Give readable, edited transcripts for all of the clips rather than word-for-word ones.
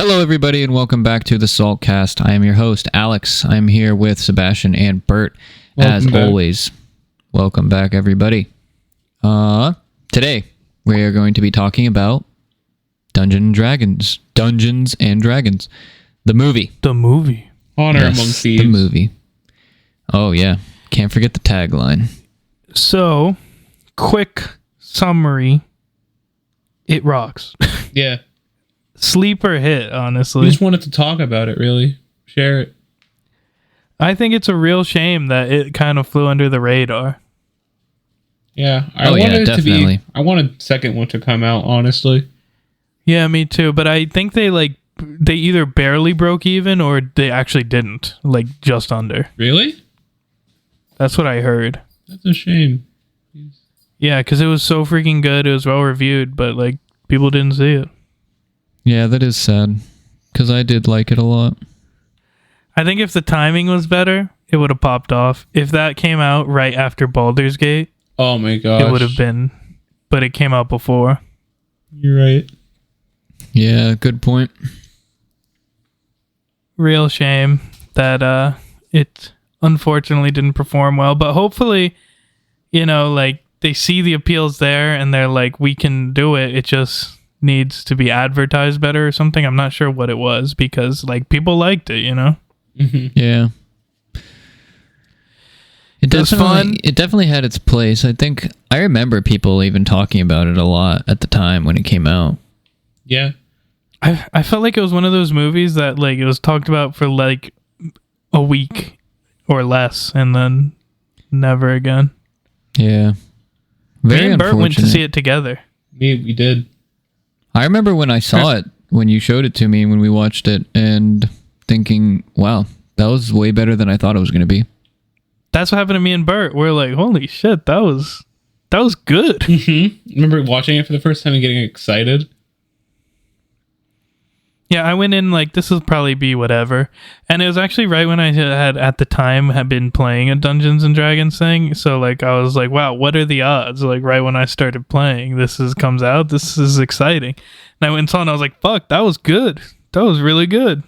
Hello, everybody, and welcome back to the Saltcast. I am your host, Alex. I'm here with Sebastian and Bert, as always. Welcome back, everybody. Today, we are going to be talking about Dungeons and Dragons, the movie. The movie. Honor Among Thieves. The movie. Oh, yeah. Can't forget the tagline. So, quick summary. It rocks. Yeah. Sleeper hit, honestly. We just wanted to talk about it, really. Share it. I think it's a real shame that it kind of flew under the radar. Yeah. I definitely. I want a second one to come out, honestly. Yeah, me too. But I think they either barely broke even or they actually didn't. Just under. Really? That's what I heard. That's a shame. Yeah, because it was so freaking good. It was well reviewed, but people didn't see it. Yeah, that is sad, because I did like it a lot. I think if the timing was better, it would have popped off. If that came out right after Baldur's Gate, Oh my gosh. it would have been. But it came out before. You're right. Yeah, good point. Real shame that it unfortunately didn't perform well. But hopefully, they see the appeals there and they're like, we can do it. It just needs to be advertised better or something. I'm not sure what it was because people liked it, Mm-hmm. Yeah. It was fun. It definitely had its place. I remember people even talking about it a lot at the time when it came out. Yeah. I felt like it was one of those movies that it was talked about for a week or less and then never again. Yeah. Me and Bert went to see it together. We did. I remember when I saw it, when you showed it to me, when we watched it, and thinking, wow, that was way better than I thought it was going to be. That's what happened to me and Bert. We're like, holy shit, that was good. Mm-hmm. Remember watching it for the first time and getting excited? Yeah, I went in this will probably be whatever. And it was actually right when I had, at the time, had been playing a Dungeons and Dragons thing. So, I was like, wow, what are the odds? Right when I started playing, comes out. This is exciting. And I went and saw it and I was like, fuck, that was good. That was really good.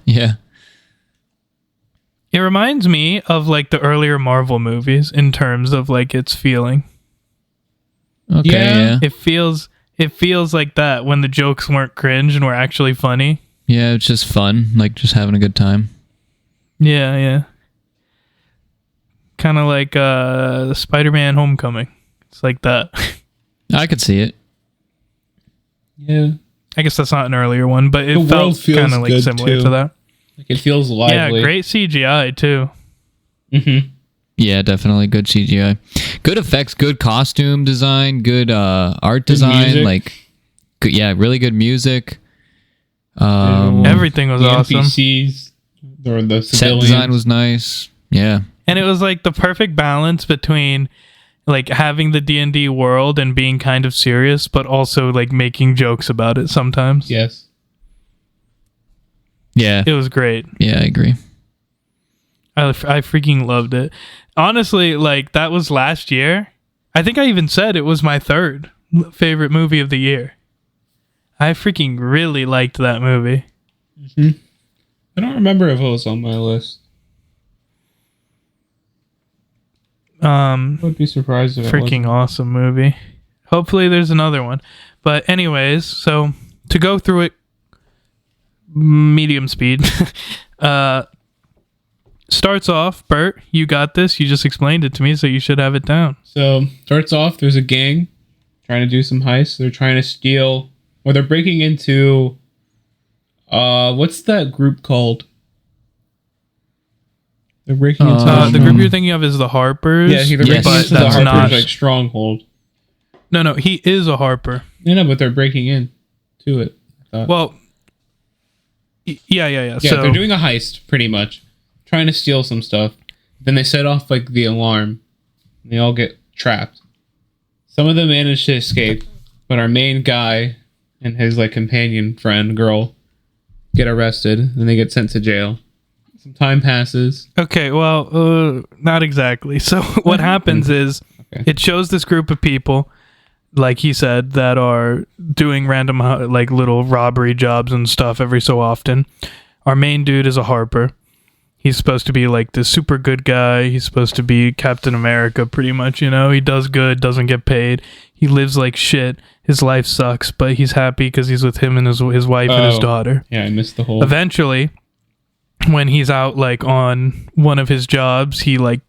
Yeah. It reminds me of, the earlier Marvel movies in terms of, its feeling. Okay, yeah. It feels like that when the jokes weren't cringe and were actually funny. Yeah, it's just fun, just having a good time. Yeah. Kind of like Spider-Man Homecoming. It's like that. I could see it. Yeah. I guess that's not an earlier one, but it The world felt feels kind of good, similar too. to that. It feels lively. Yeah, great CGI too. Mm-hmm. Yeah, definitely good CGI. Good effects, good costume design, good art design, really good music. Everything was the awesome. NPCs or the Set civilians. design was nice. Yeah. And it was the perfect balance between having the D&D world and being kind of serious, but also making jokes about it sometimes. Yes. Yeah. It was great. Yeah, I agree. I freaking loved it. Honestly, that was last year. I think I even said it was my third favorite movie of the year. I freaking really liked that movie. Mm-hmm. I don't remember if it was on my list. I would be surprised if it Freaking awesome movie. Hopefully there's another one. But anyways, so to go through it medium speed. Starts off, Bert, you got this. You just explained it to me, so you should have it down. So, starts off, there's a gang trying to do some heists. They're trying to steal, or they're breaking into, what's that group called? They're breaking into... the group you're thinking of is the Harpers. Yeah, they're breaking into the Harpers, stronghold. No, he is a Harper. No, but they're breaking in to it. Well, yeah. Yeah, So they're doing a heist, pretty much. Trying to steal some stuff. Then they set off the alarm. And they all get trapped. Some of them manage to escape, but our main guy and his companion friend girl get arrested and they get sent to jail. Some time passes. Okay, well, not exactly. So what happens is it shows this group of people. like he said, that are doing random like little robbery jobs and stuff every so often. Our main dude is a Harper. He's supposed to be like the super good guy. He's supposed to be Captain America, pretty much, you know? He does good, doesn't get paid. He lives like shit. His life sucks, but he's happy because he's with him and his wife and his daughter. Yeah, I missed the whole... Eventually, when he's out like on one of his jobs, he like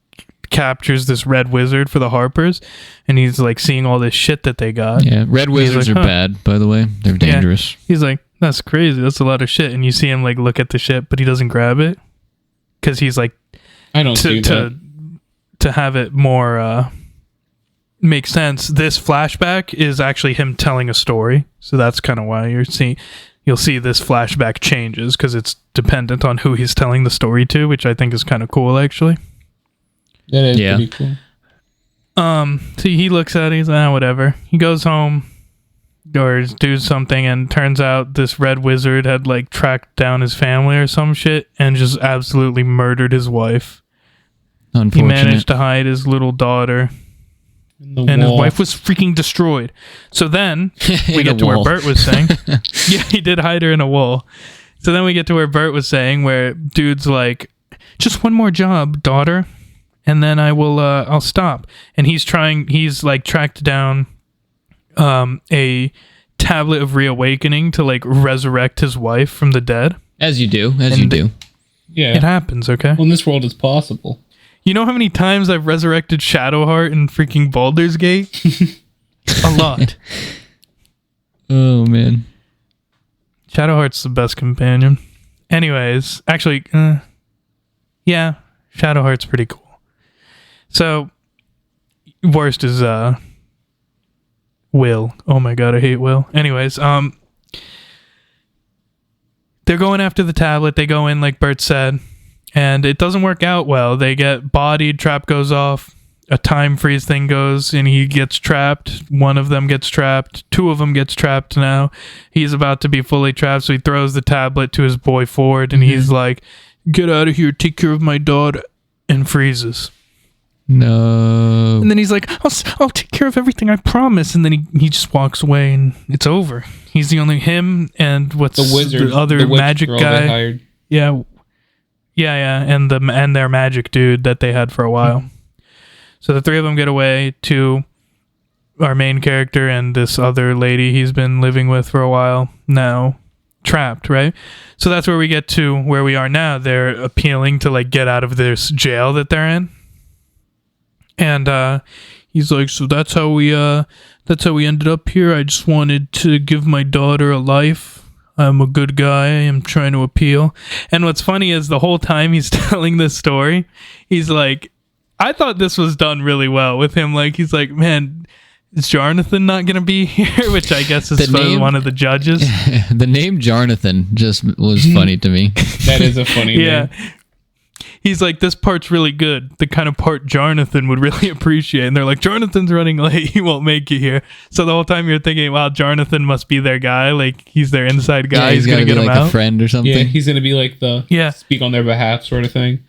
captures this red wizard for the Harpers, and he's like seeing all this shit that they got. Yeah, red wizards like, are bad, by the way. They're dangerous. Yeah. He's like, that's crazy. That's a lot of shit. And you see him like look at the shit, but he doesn't grab it. Because he's like, I don't see that. To have it more make sense, this flashback is actually him telling a story. So that's kind of why you'll see this flashback changes, because it's dependent on who he's telling the story to, which I think is kind of cool, actually. That is pretty cool. So he looks at it, he's like, whatever. He goes home or do something, and turns out this red wizard had like tracked down his family or some shit and just absolutely murdered his wife. Unfortunate. He managed to hide his little daughter, and his wife was freaking destroyed. So then we get to where Bert was saying, yeah, he did hide her in a wall. So then we get to where Bert was saying, where dude's like, just one more job, daughter, and then I'll stop. And he's like tracked down a tablet of reawakening to like resurrect his wife from the dead. As you do. Yeah. It happens, okay? Well, in this world, it's possible. You know how many times I've resurrected Shadowheart in freaking Baldur's Gate? A lot. Oh, man. Shadowheart's the best companion. Anyways, actually, yeah, Shadowheart's pretty cool. So, worst is, Will. Oh my god, I hate Will. Anyways, they're going after the tablet. They go in like Bert said, and it doesn't work out well. They get bodied, trap goes off, a time freeze thing goes, and he gets trapped. One of them gets trapped. Two of them gets trapped now. He's about to be fully trapped, so he throws the tablet to his boy Ford, and he's like, get out of here, take care of my daughter, and freezes. No. And then he's like, I'll take care of everything, I promise. And then he just walks away, and it's over. He's the only him and what's the wizard, the other magic guy. Hired. Yeah, and their magic dude that they had for a while. So the three of them get away to our main character and this other lady he's been living with for a while now, trapped, right? So that's where we get to where we are now. They're appealing to like get out of this jail that they're in. And he's like, so that's how we ended up here. I just wanted to give my daughter a life. I'm a good guy. I'm trying to appeal. And what's funny is the whole time he's telling this story, he's like, I thought this was done really well with him. Like, he's like, man, is Jonathan not going to be here? Which I guess is one of the judges. The name Jonathan just was funny to me. That is a funny name. He's like, this part's really good. The kind of part Jonathan would really appreciate. And they're like, Jonathan's running late. He won't make it here. So the whole time you're thinking, wow, Jonathan must be their guy. Like, he's their inside guy. Yeah, he's going to get like him out. A friend or something. Yeah, he's going to be like the speak on their behalf sort of thing.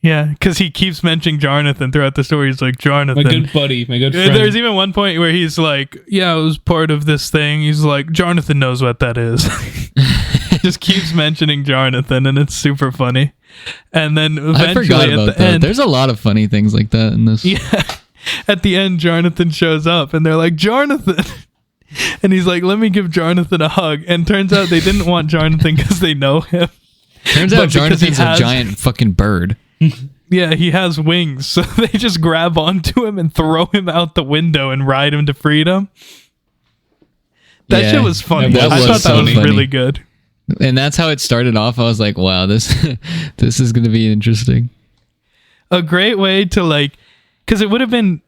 Yeah, because he keeps mentioning Jonathan throughout the story. He's like, Jonathan. My good buddy, my good friend. There's even one point where he's like, yeah, it was part of this thing. He's like, Jonathan knows what that is. Just keeps mentioning Jonathan, and it's super funny. And then eventually I forgot about at the that. end, there's a lot of funny things like that in this. Yeah. At the end, Jonathan shows up, and they're like, Jonathan. And he's like, let me give Jonathan a hug. And turns out they didn't want Jonathan because they know him. Turns out Jonathan's a giant fucking bird. Yeah, he has wings. So they just grab onto him and throw him out the window and ride him to freedom. That shit was funny. I thought that was really good. And that's how it started off. I was like, wow, this is going to be interesting. A great way to like, because it would have been,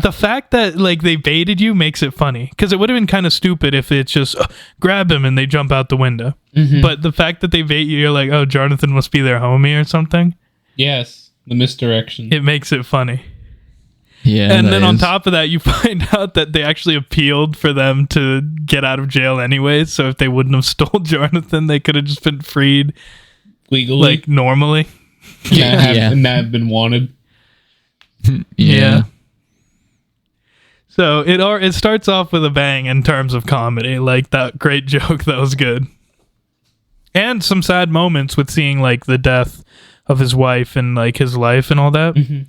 the fact that like they baited you makes it funny. Because it would have been kind of stupid if it's just grab him and they jump out the window. Mm-hmm. But the fact that they bait you, you're like, oh, Jonathan must be their homie or something. Yes, the misdirection. It makes it funny. Yeah, and then on top of that, you find out that they actually appealed for them to get out of jail anyways. So if they wouldn't have stole Jonathan, they could have just been freed legally, like normally. And not have been wanted. Yeah. So it starts off with a bang in terms of comedy, like that great joke that was good, and some sad moments with seeing like the death of his wife and like his life and all that. Mm-hmm.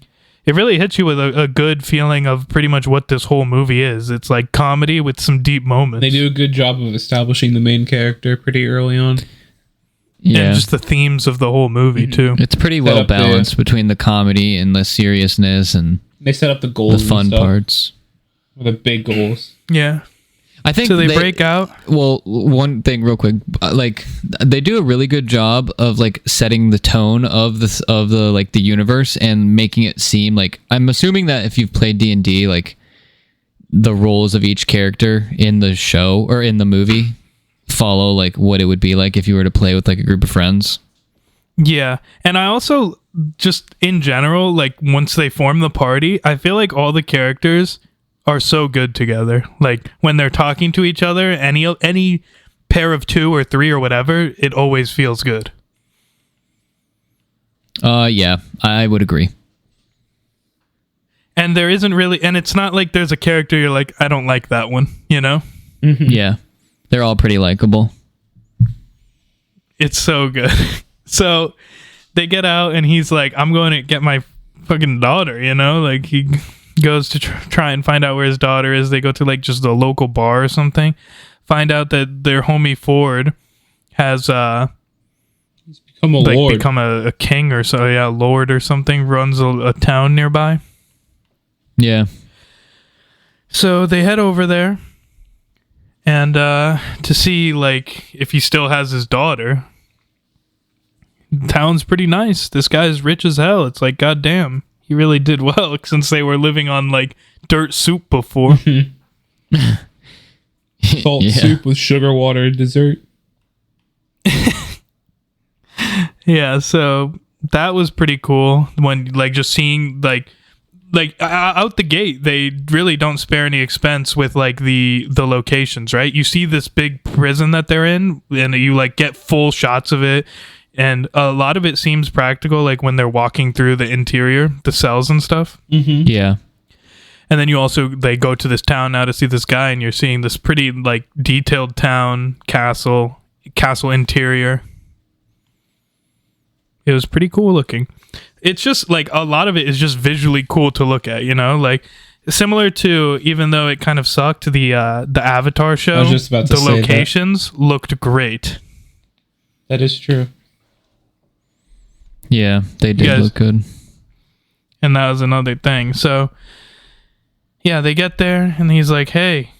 It really hits you with a good feeling of pretty much what this whole movie is. It's like comedy with some deep moments. They do a good job of establishing the main character pretty early on. Yeah. And just the themes of the whole movie too. It's pretty Set well up the- balanced between the comedy and the seriousness and They set up the the goals and fun stuff, parts. the big goals. Yeah. I think So they break out. Well, one thing real quick, like they do a really good job of like setting the tone of the like the universe and making it seem like, I'm assuming that if you've played D&D, like the roles of each character in the show or in the movie follow like what it would be like if you were to play with like a group of friends. Yeah. And I also just in general, like once they form the party, I feel like all the characters are so good together. Like when they're talking to each other, any pair of 2 or 3 or whatever, it always feels good. Yeah, I would agree. And there isn't really, and it's not like there's a character you're like, I don't like that one, you know? Yeah. They're all pretty likable. It's so good. So they get out and he's like, I'm going to get my fucking daughter, you know? Like he goes to try and find out where his daughter is. They go to like just a local bar or something. Find out that their homie Ford has Become a like lord. become a king or so, yeah, lord or something, runs a town nearby. Yeah. So they head over there and to see like if he still has his daughter. The town's pretty nice. This guy's rich as hell. It's like, goddamn, he really did well since they were living on like dirt soup before. Salt Yeah. soup with sugar water dessert. Yeah, so that was pretty cool when like just seeing like out the gate they really don't spare any expense with like the locations, right? You see this big prison that they're in and you like get full shots of it, and a lot of it seems practical, like when they're walking through the interior, the cells and stuff. Yeah. And then you also they go to this town now to see this guy, and you're seeing this pretty like detailed town, castle interior. It was pretty cool looking. It's just like a lot of it is just visually cool to look at, you know, like similar to, even though it kind of sucked, the Avatar show. I was just about to the say that. locations looked great. That is true. Yeah, they did Yes. look good. And that was another thing. So yeah, they get there and he's like, hey,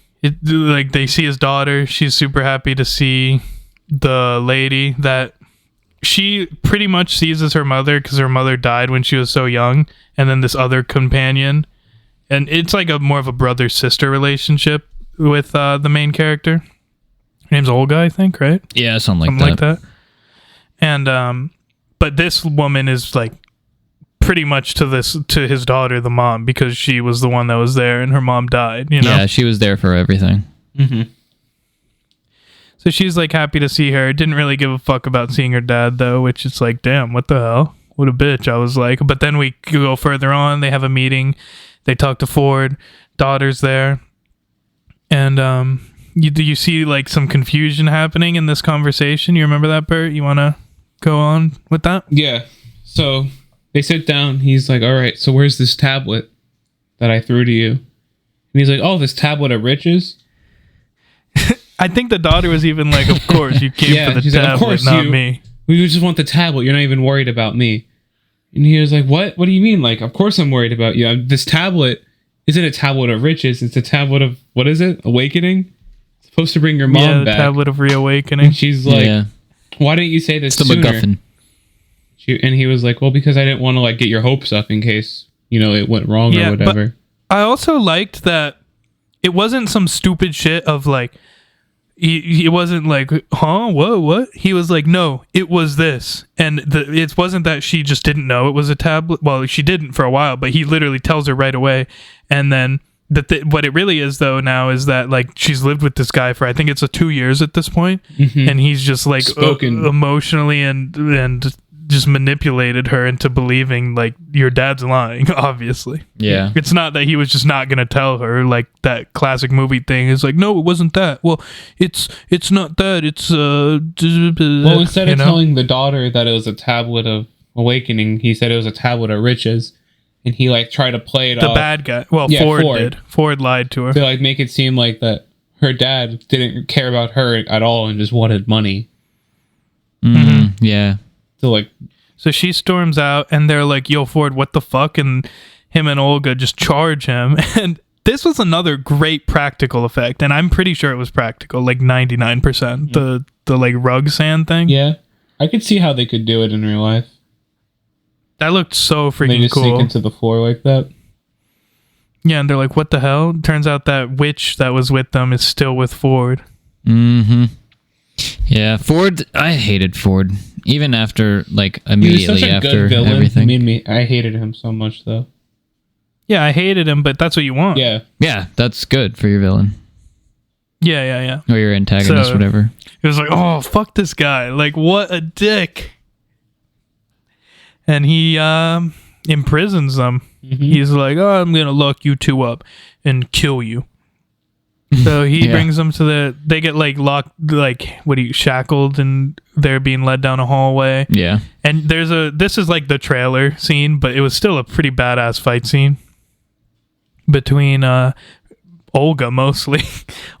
like they see his daughter. She's super happy to see the lady that she pretty much sees as her mother because her mother died when she was so young. And then this other companion, and it's like a more of a brother-sister relationship with the main character. Her name's Olga, I think, right? Yeah, something Something like that. And but this woman is like pretty much to his daughter, the mom, because she was the one that was there and her mom died, you know? Yeah, she was there for everything. So she's like happy to see her. Didn't really give a fuck about seeing her dad though, which is like, damn, what the hell? What a bitch, I was like. But then we go further on, they have a meeting, they talk to Ford, daughter's there. And you see like some confusion happening in this conversation. You remember that, Bert? You want to go on with that? Yeah. So they sit down. He's like, all right, so where's this tablet that I threw to you? And he's like, oh, this tablet of riches? I think the daughter was even like, of course, you came Yeah, for the she's like, tablet, of course not you- me. We just want the tablet. You're not even worried about me. And he was like, what? What do you mean? Like, of course I'm worried about you. This tablet isn't a tablet of riches. It's a tablet of, what is it? Awakening? It's supposed to bring your mom Yeah, the back. tablet of reawakening. And she's like, yeah, why didn't you say this it's the sooner? MacGuffin. And he was like, well, because I didn't want to like get your hopes up in case, you know, it went wrong Yeah, or but- whatever. I also liked that it wasn't some stupid shit of like, he wasn't like, huh, what? He was like, no, it was this. And it wasn't that she just didn't know it was a tablet. Well, she didn't for a while, but he literally tells her right away. And then what it really is though now is that like she's lived with this guy for, I think it's 2 years at this point. Mhm. And he's just like Spoken. emotionally and just manipulated her into believing like your dad's lying. Obviously, Yeah. it's not that he was just not gonna tell her, like that classic movie thing is like, no, it wasn't that. Well, it's not that. It's Well, instead of telling the daughter that it was a tablet of awakening, he said it was a tablet of riches, and he like tried to play it the off bad guy. Well, Yeah, Ford Ford. did. Ford lied to her. to like make it seem like that her dad didn't care about her at all and just wanted money. Yeah. So like, So she storms out, and they're like, "Yo, Ford, what the fuck?" And him and Olga just charge him. And this was another great practical effect, and I'm pretty sure it was practical, like 99%. The like rug sand thing. yeah, I could see how they could do it in real life. That looked so They freaking just sink cool. into the floor like that. Yeah, and they're like, "What the hell?" Turns out that witch that was with them is still with Ford. Yeah. Ford. I hated Ford even after like He was immediately such a after good villain. everything. I hated him so much though. Yeah, I hated him, but that's what you want. Yeah, Yeah, that's good for your villain Yeah. or your antagonist, So- whatever. It was like, oh, fuck this guy. Like, what a dick. And he imprisons them. He's like, oh, I'm going to lock you two up and kill you. So he Yeah. brings them to they get like locked, like, shackled, and they're being led down a hallway. Yeah. And this is like the trailer scene, but it was still a pretty badass fight scene between Olga mostly.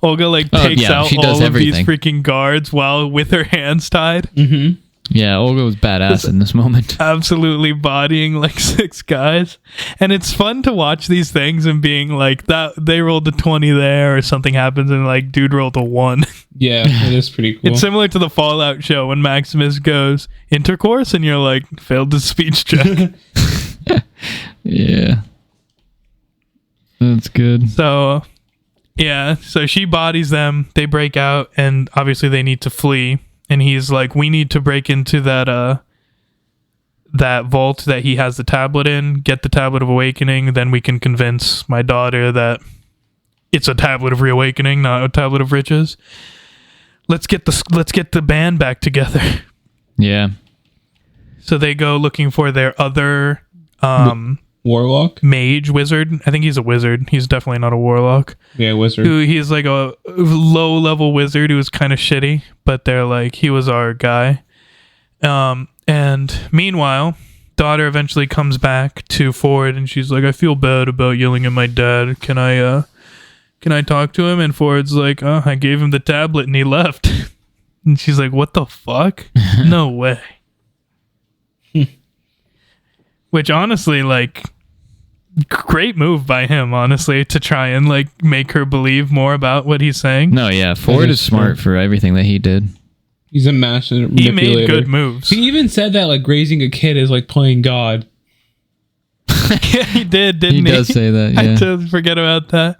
Olga like takes yeah, out she all does of these everything. freaking guards while with her hands tied, Yeah. Olga was badass in this moment. absolutely bodying like 6 guys. And it's fun to watch these things and being like that they rolled a 20 there or something happens and like dude rolled a 1. yeah, it is pretty cool. It's similar to the Fallout show when Maximus goes intercourse and you're like failed the speech check. Yeah. That's good. So, yeah. So she bodies them. They break out, and obviously they need to flee. And he's like, "We need to break into that vault that he has the tablet in. Get the tablet of awakening. Then we can convince my daughter that it's a tablet of reawakening, not a tablet of riches. Let's get the band back together." Yeah. So they go looking for their other Warlock. mage wizard. I think he's a wizard. He's definitely not a warlock. Yeah, wizard. Who he's like a low level wizard who was kind of shitty, but they're like, he was our guy. And meanwhile, daughter eventually comes back to Ford and she's like, I feel bad about yelling at my dad. Can I talk to him? And Ford's like, oh, I gave him the tablet and he left. And she's like, what the fuck? No way. Which honestly, like, great move by him, honestly, to try and like make her believe more about what he's saying. No, yeah. Ford is smart for everything that he did. He's a master He manipulator. made good moves. He even said that like raising a kid is like playing God. Yeah, he did, didn't He he? does say that, I yeah. did forget about that.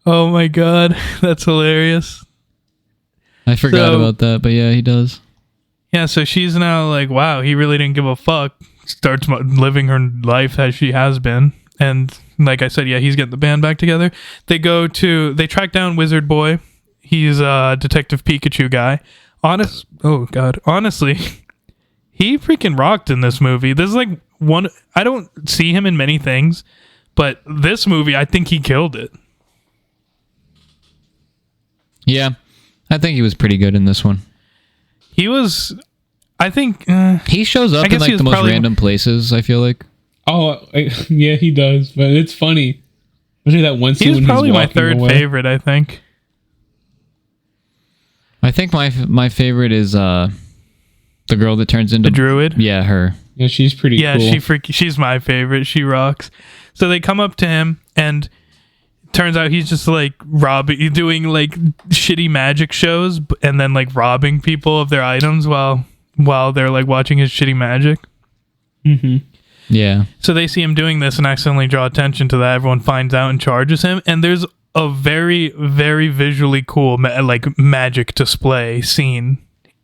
Oh my god, that's hilarious. I forgot So- about that, but yeah, he does. Yeah, so she's now like, wow, he really didn't give a fuck. Starts living her life as she has been. And like I said, yeah, he's getting the band back together. They track down Wizard Boy. He's a Detective Pikachu guy. Honestly, he freaking rocked in this movie. This is like I don't see him in many things, but this movie, I think he killed it. Yeah. I think he was pretty good in this one. He was, I think, He shows up I in guess he like was the most probably- random places, I feel like. Oh, yeah, he does. But it's funny. Especially that one scene he was when probably he's my walking third away. favorite, I think. I think my favorite is the girl that turns into The druid. Yeah, her. Yeah, she's pretty Yeah, cool. she's my favorite. She rocks. So they come up to him, and turns out he's just like doing like shitty magic shows, and then like robbing people of their items while they're like watching his shitty magic. Yeah. So they see him doing this and accidentally draw attention to that. Everyone finds out and charges him. And there's a very, very visually cool magic display scene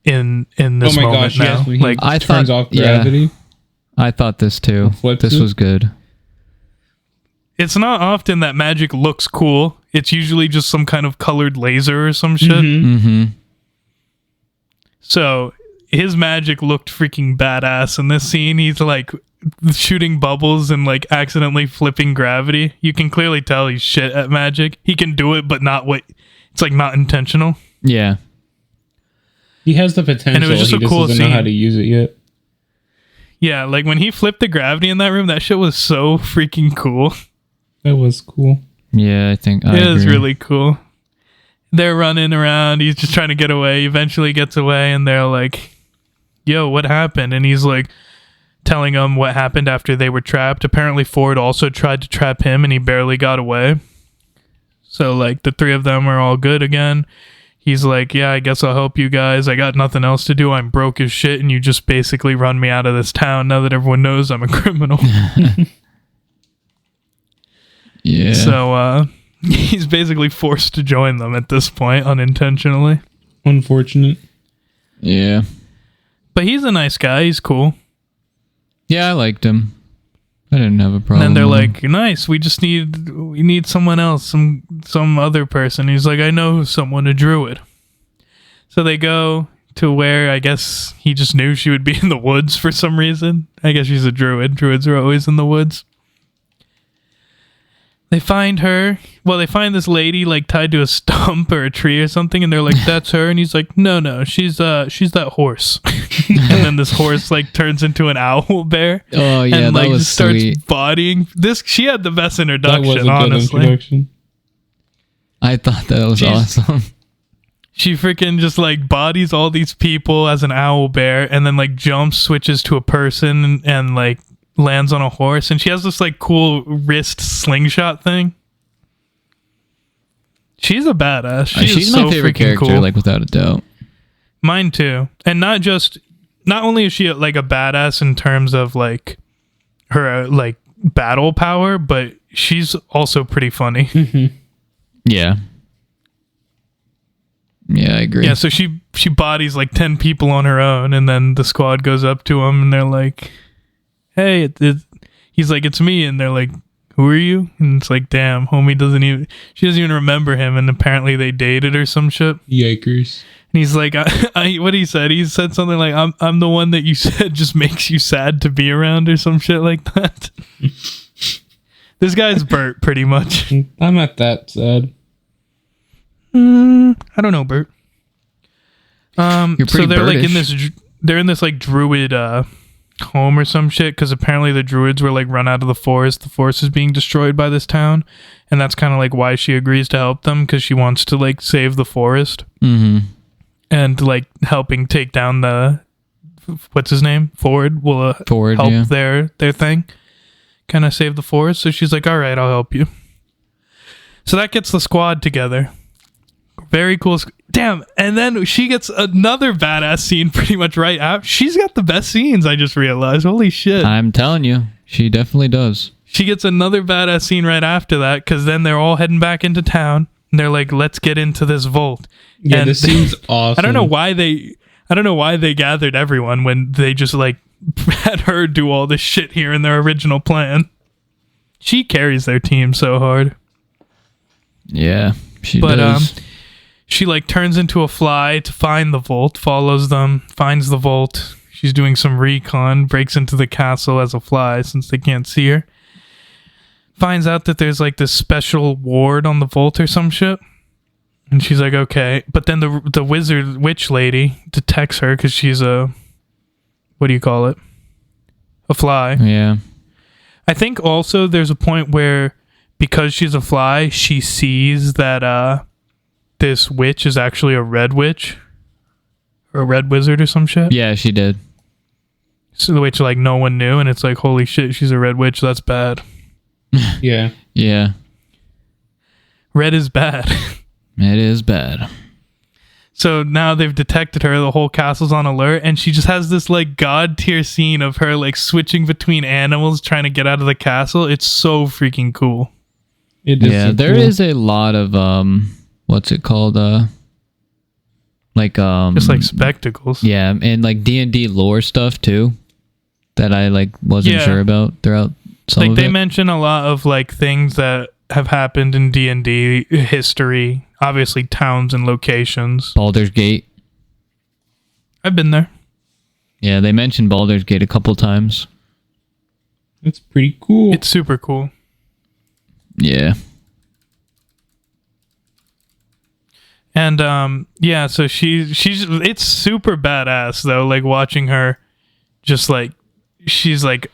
in this Oh my moment gosh, now. yes, when he Like I turns thought- off yeah. gravity. I thought this too. Flip This suit? was good. it's not often that magic looks cool. It's usually just some kind of colored laser or some shit. Mm-hmm. So his magic looked freaking badass in this scene. He's like shooting bubbles and like accidentally flipping gravity. You can clearly tell he's shit at magic. He can do it, but it's like not intentional. Yeah. He has the potential. And it was just he a just cool doesn't know how scene. to use it yet. Yeah, like when he flipped the gravity in that room, that shit was so freaking cool. That was cool. Yeah, I think It was really cool. They're running around. He's just trying to get away. He eventually gets away, and they're like, yo, what happened? And he's like telling them what happened after they were trapped. Apparently, Ford also tried to trap him, and he barely got away. So, like, the three of them are all good again. He's like, yeah, I guess I'll help you guys. I got nothing else to do. I'm broke as shit, and you just basically run me out of this town now that everyone knows I'm a criminal. Yeah. So, he's basically forced to join them at this point, unintentionally. Unfortunate. Yeah. But he's a nice guy. He's cool. Yeah, I liked him. I didn't have a problem. And then they're with him. like, nice, we need someone else, some other person. He's like, I know someone, a druid. So they go to where I guess he just knew she would be in the woods for some reason. I guess she's a druid. Druids are always in the woods. They find her. Well, they find this lady like tied to a stump or a tree or something, and they're like, "That's her." And he's like, "No, she's that horse." And then this horse like turns into an owl bear. Oh yeah, and that like was starts sweet. bodying this. She had the best That introduction, was a good honestly. introduction. I thought that was She's- awesome. She freaking just like bodies all these people as an owl bear, and then like jumps, switches to a person, and like lands on a horse. And she has this like cool wrist slingshot thing. She's a badass. She's so my favorite freaking character, cool. like without a doubt. Mine too. And not only is she like a badass in terms of like her like battle power, but she's also pretty funny. Yeah. Yeah, I agree. Yeah, so she bodies like 10 people on her own, and then the squad goes up to him and they're like, hey, he's like, it's me. And they're like, who are you? And it's like, damn, homie she doesn't even remember him. And apparently they dated or some shit. Yikers. And he's like, what he said? He said something like, I'm the one that you said just makes you sad to be around or some shit like that. This guy's Bert, pretty much. I'm not that sad. I don't know, Bert. You're So pretty they're like in birdish. they're in this like druid home or some shit, because apparently the druids were like run out of the forest. The forest is being destroyed by this town, and that's kind of like why she agrees to help them, because she wants to like save the forest and like helping take down the what's his name Ford will Ford, help yeah. their thing, kind of save the forest. So she's like, all right, I'll help you. So that gets the squad together. Very cool. Damn. And then she gets another badass scene pretty much right after. She's got the best scenes, I just realized. Holy shit. I'm telling you, she definitely does. She gets another badass scene right after that, because then they're all heading back into town. And they're like, let's get into this vault. Yeah, And this scene's awesome. I don't know why they gathered everyone when they just like had her do all this shit here in their original plan. She carries their team so hard. Yeah, she But does. she like turns into a fly to find the vault, follows them, finds the vault. She's doing some recon, breaks into the castle as a fly since they can't see her. Finds out that there's like this special ward on the vault or some shit. And she's like, okay. But then the witch lady detects her because she's a, what do you call it? A fly. Yeah. I think also there's a point where because she's a fly, she sees that this witch is actually a red witch or a red wizard or some shit. Yeah, she did. So the witch like no one knew, and it's like, holy shit, she's a red witch. That's bad. Yeah. Yeah. Red is bad. It is bad. So now they've detected her. The whole castle's on alert, and she just has this like god tier scene of her like switching between animals trying to get out of the castle. It's so freaking cool. It is Yeah, so there cool. is a lot of what's it called? Just like spectacles. yeah, and like D&D lore stuff too that I like wasn't Yeah. sure about throughout some Like of they it. mention a lot of like things that have happened in D&D history, obviously towns and locations. Baldur's Gate. I've been there. Yeah, they mentioned Baldur's Gate a couple times. That's pretty cool. It's super cool. Yeah. And yeah, so she's it's super badass though, like watching her just like she's like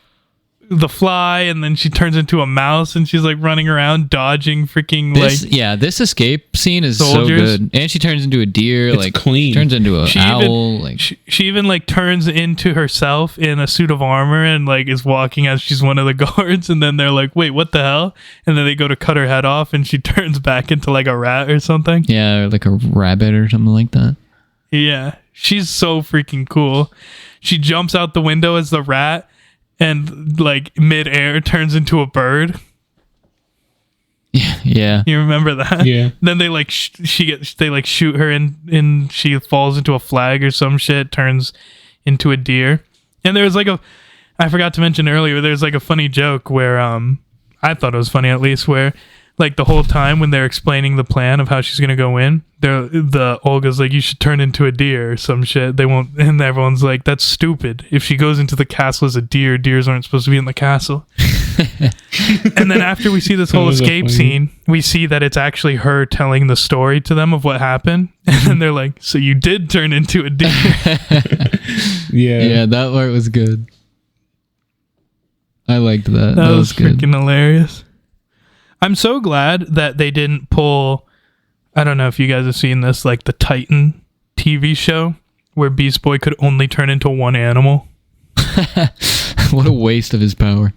the fly and then she turns into a mouse and she's like running around dodging freaking this escape scene is soldiers. so good. And she turns into a deer, It's like clean. turns into an She owl, even, like she even like turns into herself in a suit of armor and like is walking as she's one of the guards and then they're like, wait, what the hell? And then they go to cut her head off and she turns back into like a rat or something. yeah, or like a rabbit or something like that. Yeah, she's so freaking cool. She jumps out the window as the rat and like mid-air turns into a bird. Yeah. You remember that? Yeah. Then they like they like shoot her and she falls into a flag or some shit, turns into a deer. And there was like I forgot to mention earlier, there's like a funny joke where I thought it was funny at least, where like the whole time when they're explaining the plan of how she's gonna go in, the Olga's like, you should turn into a deer or some shit. They won't, and everyone's like, that's stupid. If she goes into the castle as a deer, deers aren't supposed to be in the castle. And then after we see this whole escape scene, we see that it's actually her telling the story to them of what happened. And then they're like, so you did turn into a deer. Yeah. Yeah, that part was good. I liked that. That was good. freaking hilarious. I'm so glad that they didn't pull, I don't know if you guys have seen this, like the Titan TV show where Beast Boy could only turn into one animal. What a waste of his power.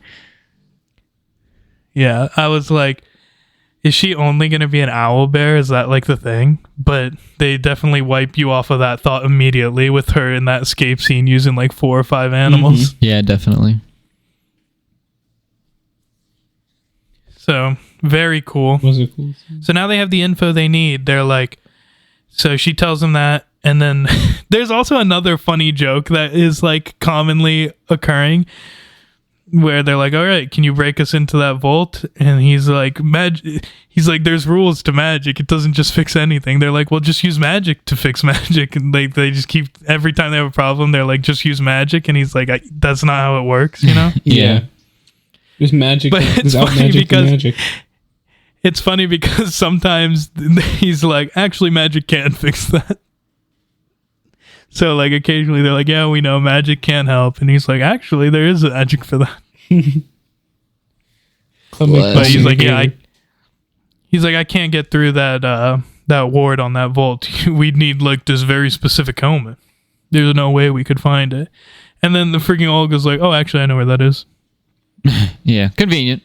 Yeah, I was like, is she only going to be an owl bear? Is that like the thing? But they definitely wipe you off of that thought immediately with her in that escape scene using like 4 or 5 animals. Yeah, definitely. So, very cool. Was it cool? So now they have the info they need. They're like, so she tells them that. And then there's also another funny joke that is like commonly occurring where they're like, all right, can you break us into that vault? And he's like, he's like, there's rules to magic. It doesn't just fix anything. They're like, well, just use magic to fix magic. And they just keep, every time they have a problem, they're like, just use magic. And he's like, that's not how it works, you know? Yeah. There's magic. But it's without funny magic because magic. it's funny because sometimes he's like, actually, magic can't fix that. So, like, occasionally they're like, yeah, we know magic can't help. And he's like, actually, there is magic for that. But he's like, yeah, he's like, I can't get through that ward on that vault. We'd need, like, this very specific helmet. There's no way we could find it. And then the freaking Olga's like, oh, actually, I know where that is. Yeah, convenient.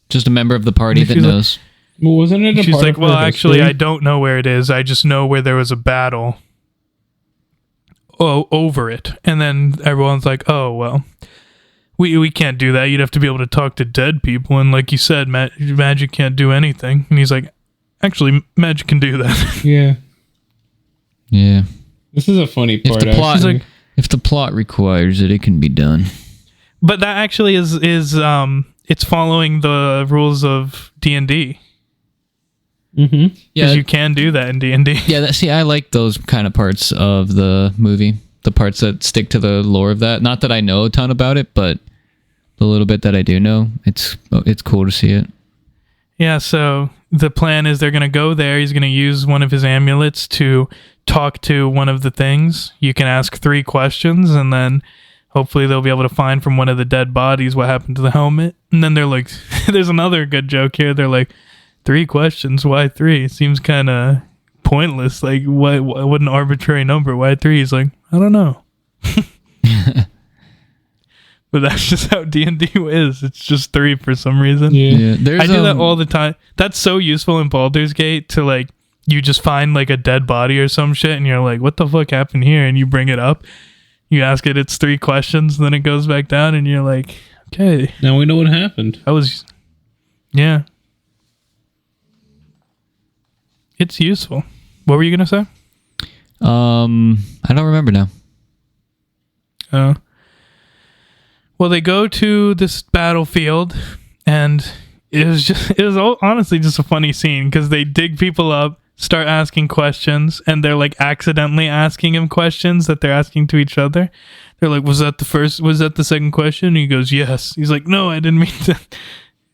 Just a member of the party that She's like- knows. Well, wasn't it a She's part like, of well, her actually, history? I don't know where it is. I just know where there was a battle over it. And then everyone's like, oh, well, we can't do that. You'd have to be able to talk to dead people. And like you said, magic can't do anything. And he's like, actually, magic can do that. Yeah. Yeah. This is a funny If part. the plot, actually. like- if the plot requires it, it can be done. But that actually is it's following the rules of D&D. Mm-hmm. Yeah, Because you can do that in D&D. yeah. See, I like those kind of parts of the movie. The parts that stick to the lore of that. Not that I know a ton about it, but the little bit that I do know, it's cool to see it. Yeah, so the plan is they're going to go there. He's going to use one of his amulets to talk to one of the things. You can ask 3 questions, and then hopefully they'll be able to find from one of the dead bodies what happened to the helmet. And then they're like, there's another good joke here. They're like, 3 questions? Why 3? It seems kind of pointless. Like, what an arbitrary number. Why 3? He's like, I don't know. But that's just how D&D is. It's just 3 for some reason. Yeah. There's I do that all the time. That's so useful in Baldur's Gate to like, you just find like a dead body or some shit and you're like, what the fuck happened here? And you bring it up. You ask it, it's 3 questions, then it goes back down and you're like, okay. Now we know what happened. Yeah. It's useful. What were you going to say? I don't remember now. Well, they go to this battlefield and it was honestly just a funny scene because they dig people up, start asking questions, and they're like accidentally asking him questions that they're asking to each other. They're like, was that the second question? And he goes, yes. He's like, no, I didn't mean to.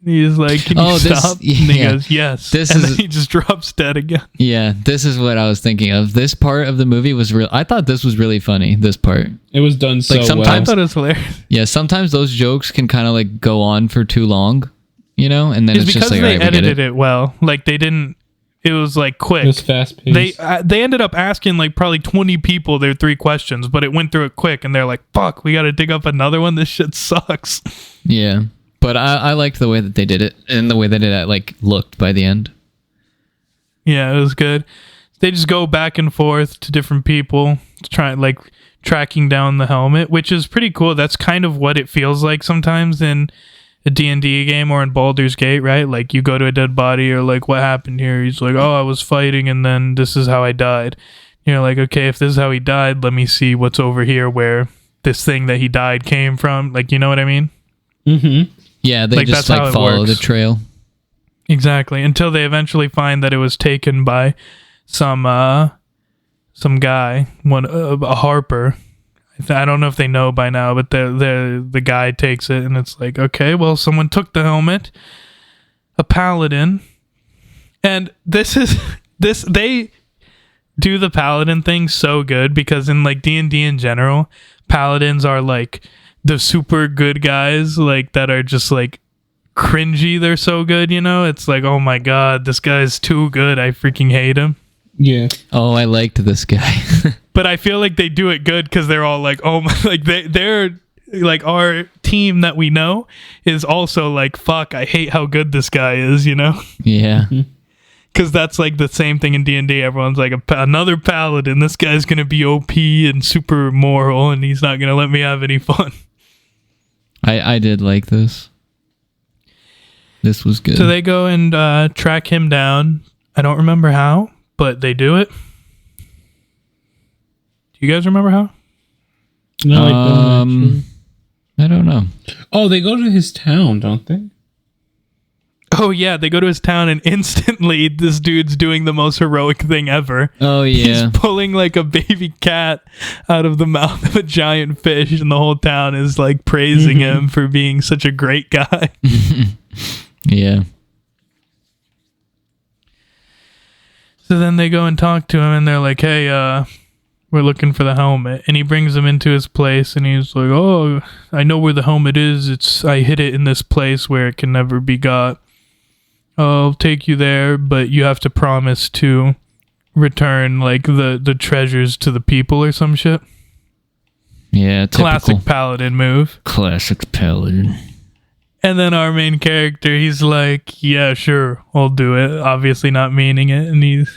He's like, can you stop? And he goes, yes. And then he just drops dead again. Yeah, this is what I was thinking of. This part of the movie was real. I thought this was really funny, this part. It was done so sometimes, well. I thought it was hilarious. Yeah, sometimes those jokes can kind of like go on for too long, you know? And then it's just like, all right, we get it. They edited it well. Like they didn't, it was like quick. It was fast paced. They ended up asking like probably 20 people their 3 questions, but it went through it quick, and they're like, fuck, we got to dig up another one. This shit sucks. Yeah. But I liked the way that they did it and the way that it like looked by the end. Yeah, it was good. They just go back and forth to different people to try like tracking down the helmet, which is pretty cool. That's kind of what it feels like sometimes in a D&D game or in Baldur's Gate, right? Like you go to a dead body or like, what happened here? He's like, oh, I was fighting and then this is how I died. You're like, okay, if this is how he died, let me see what's over here where this thing that he died came from. Like, you know what I mean? Mm-hmm. Yeah, they like, just like follow the trail. Exactly. Until they eventually find that it was taken by some guy, a harper. I don't know if they know by now, but the guy takes it, and it's like, okay, well, someone took the helmet, a paladin, and they do the paladin thing so good because in like D&D in general, paladins are like the super good guys, like that are just like cringy. They're so good, you know. It's like, oh my god, this guy's too good. I freaking hate him. Yeah. Oh, I liked this guy. But I feel like they do it good because they're all like, oh my, like they're like, our team that we know is also like, fuck, I hate how good this guy is, you know. Yeah. Because that's like the same thing in D&D. Everyone's like, another paladin, this guy's gonna be OP and super moral, and he's not gonna let me have any fun. I did like this. This was good. So they go and track him down. I don't remember how, but they do it. Do you guys remember how? No, I don't actually. I don't know. Oh, they go to his town, don't they? Oh yeah, they go to his town and instantly this dude's doing the most heroic thing ever. Oh yeah. He's pulling like a baby cat out of the mouth of a giant fish, and the whole town is like praising him for being such a great guy. Yeah. So then they go and talk to him, and they're like, hey, we're looking for the helmet. And he brings them into his place, and he's like, oh, I know where the helmet is. I hid it in this place where it can never be got. I'll take you there, but you have to promise to return like the treasures to the people or some shit. Yeah, typical. Classic paladin move. Classic paladin. And then our main character, he's like, yeah, sure, I'll do it. Obviously not meaning it. And he's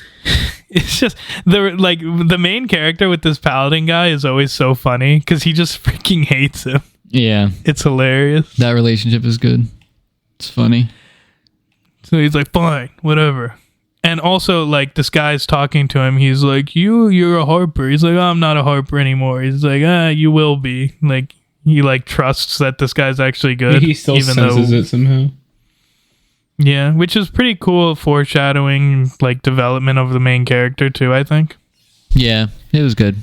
it's just the main character with this paladin guy is always so funny because he just freaking hates him. Yeah. It's hilarious. That relationship is good. It's funny. So he's like, fine, whatever. And also, like, this guy's talking to him. He's like, you're a harper. He's like, oh, I'm not a harper anymore. He's like, you will be. Like, he, like, trusts that this guy's actually good. He still senses it somehow. Yeah, which is pretty cool foreshadowing, like, development of the main character, too, I think. Yeah, it was good.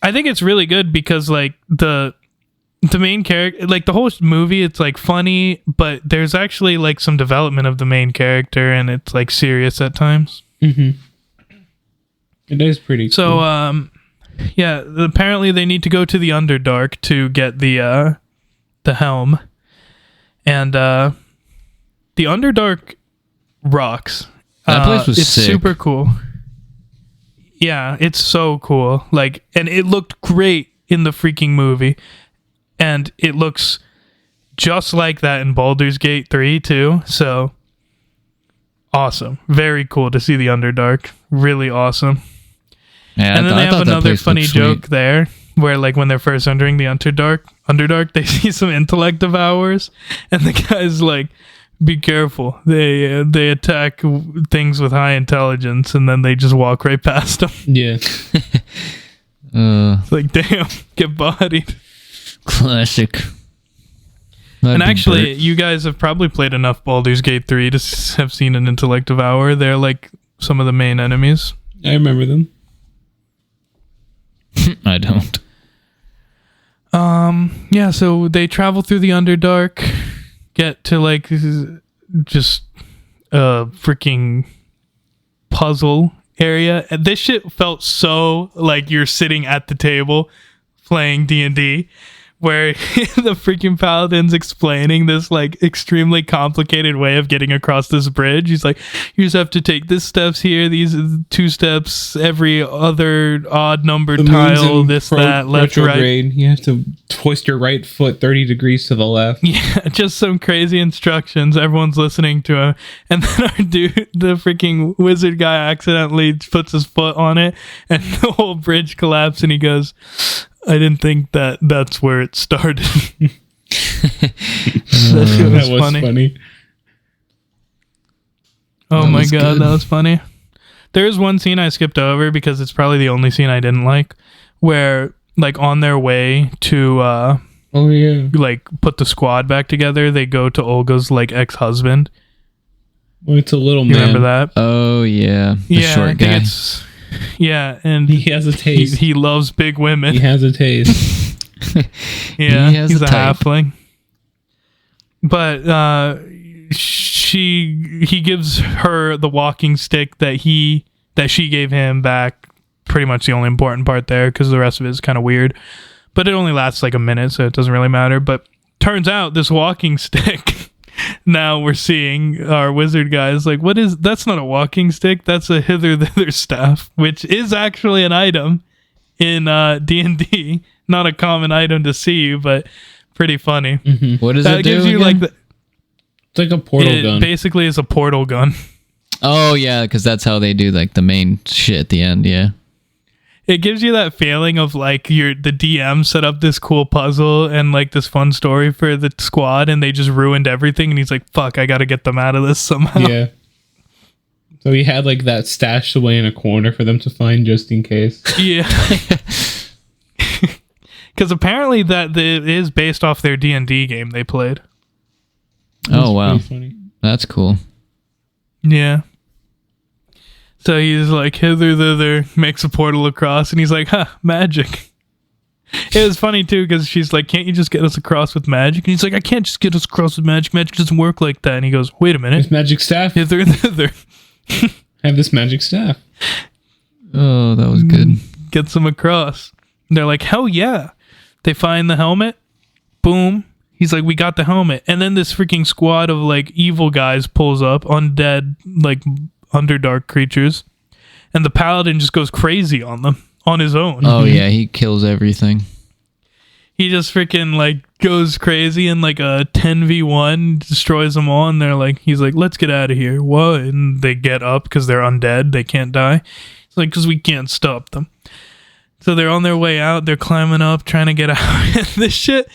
I think it's really good because, like, the main character, like the whole movie, it's like funny, but there's actually like some development of the main character, and it's like serious at times. Mm-hmm. It is pretty cool. So yeah, apparently they need to go to the Underdark to get the helm, and the Underdark rocks. That place was it's sick. Super cool. Yeah, it's so cool. Like, and it looked great in the freaking movie. And it looks just like that in Baldur's Gate 3 too. So awesome. Very cool to see the Underdark. Really awesome. Yeah, and then they have another funny joke there where like when they're first entering the Underdark, they see some intellect devourers, and the guy's like, be careful. They attack things with high intelligence, and then they just walk right past them. Yeah. It's like, damn, get bodied. Classic. And actually, you guys have probably played enough Baldur's Gate 3 to have seen an intellect devour. They're like some of the main enemies. I remember them. I don't. Yeah, so they travel through the Underdark, get to like just a freaking puzzle area. And this shit felt so like you're sitting at the table playing D&D, where the freaking paladin's explaining this like extremely complicated way of getting across this bridge. He's like, you just have to take this steps here, these 2 steps, every other odd numbered tile, this, that, left, right. You have to twist your right foot 30 degrees to the left. Yeah, just some crazy instructions. Everyone's listening to him. And then our dude, the freaking wizard guy, accidentally puts his foot on it and the whole bridge collapses, and he goes, I didn't think that's where it started. That shit was funny. Oh my god, that was funny. There is one scene I skipped over because it's probably the only scene I didn't like, where like on their way to oh yeah, like put the squad back together, they go to Olga's like ex-husband. Well, it's a little you man. Remember that? Oh yeah, the short guy. Yeah, and he has a taste. He loves big women. He has a taste. Yeah, he has he's a type. halfling. But he gives her the walking stick that she gave him back. Pretty much the only important part there, because the rest of it is kind of weird. But it only lasts like a minute, so it doesn't really matter. But turns out this walking stick, now we're seeing our wizard guys like, that's not a walking stick, that's a hither thither staff, which is actually an item in D&D. Not a common item to see, but pretty funny. Mm-hmm. What does that it do gives you again? like it's like a portal gun. Basically is a portal gun. Oh yeah, because that's how they do like the main shit at the end. Yeah. It gives you that feeling of like the DM set up this cool puzzle and like this fun story for the squad, and they just ruined everything, and he's like, fuck, I gotta get them out of this somehow. Yeah. So he had like that stashed away in a corner for them to find just in case. Yeah. Because apparently that it is based off their D&D game they played. Oh wow, Funny. that's cool. Yeah. So he's like, hither, thither, makes a portal across, and he's like, magic. It was funny, too, because she's like, can't you just get us across with magic? And he's like, I can't just get us across with magic. Magic doesn't work like that. And he goes, wait a minute. This magic staff. Hither, thither. I have this magic staff. Oh, that was good. Gets them across. And they're like, hell yeah. They find the helmet. Boom. He's like, we got the helmet. And then this freaking squad of, like, evil guys pulls up, undead, like, Underdark creatures, and the paladin just goes crazy on them on his own. Oh yeah, he kills everything. He just freaking like goes crazy and like a 10v1 destroys them all, and he's like, let's get out of here. What? And they get up because they're undead, they can't die. It's like, because we can't stop them. So they're on their way out, they're climbing up, trying to get out. And this shit,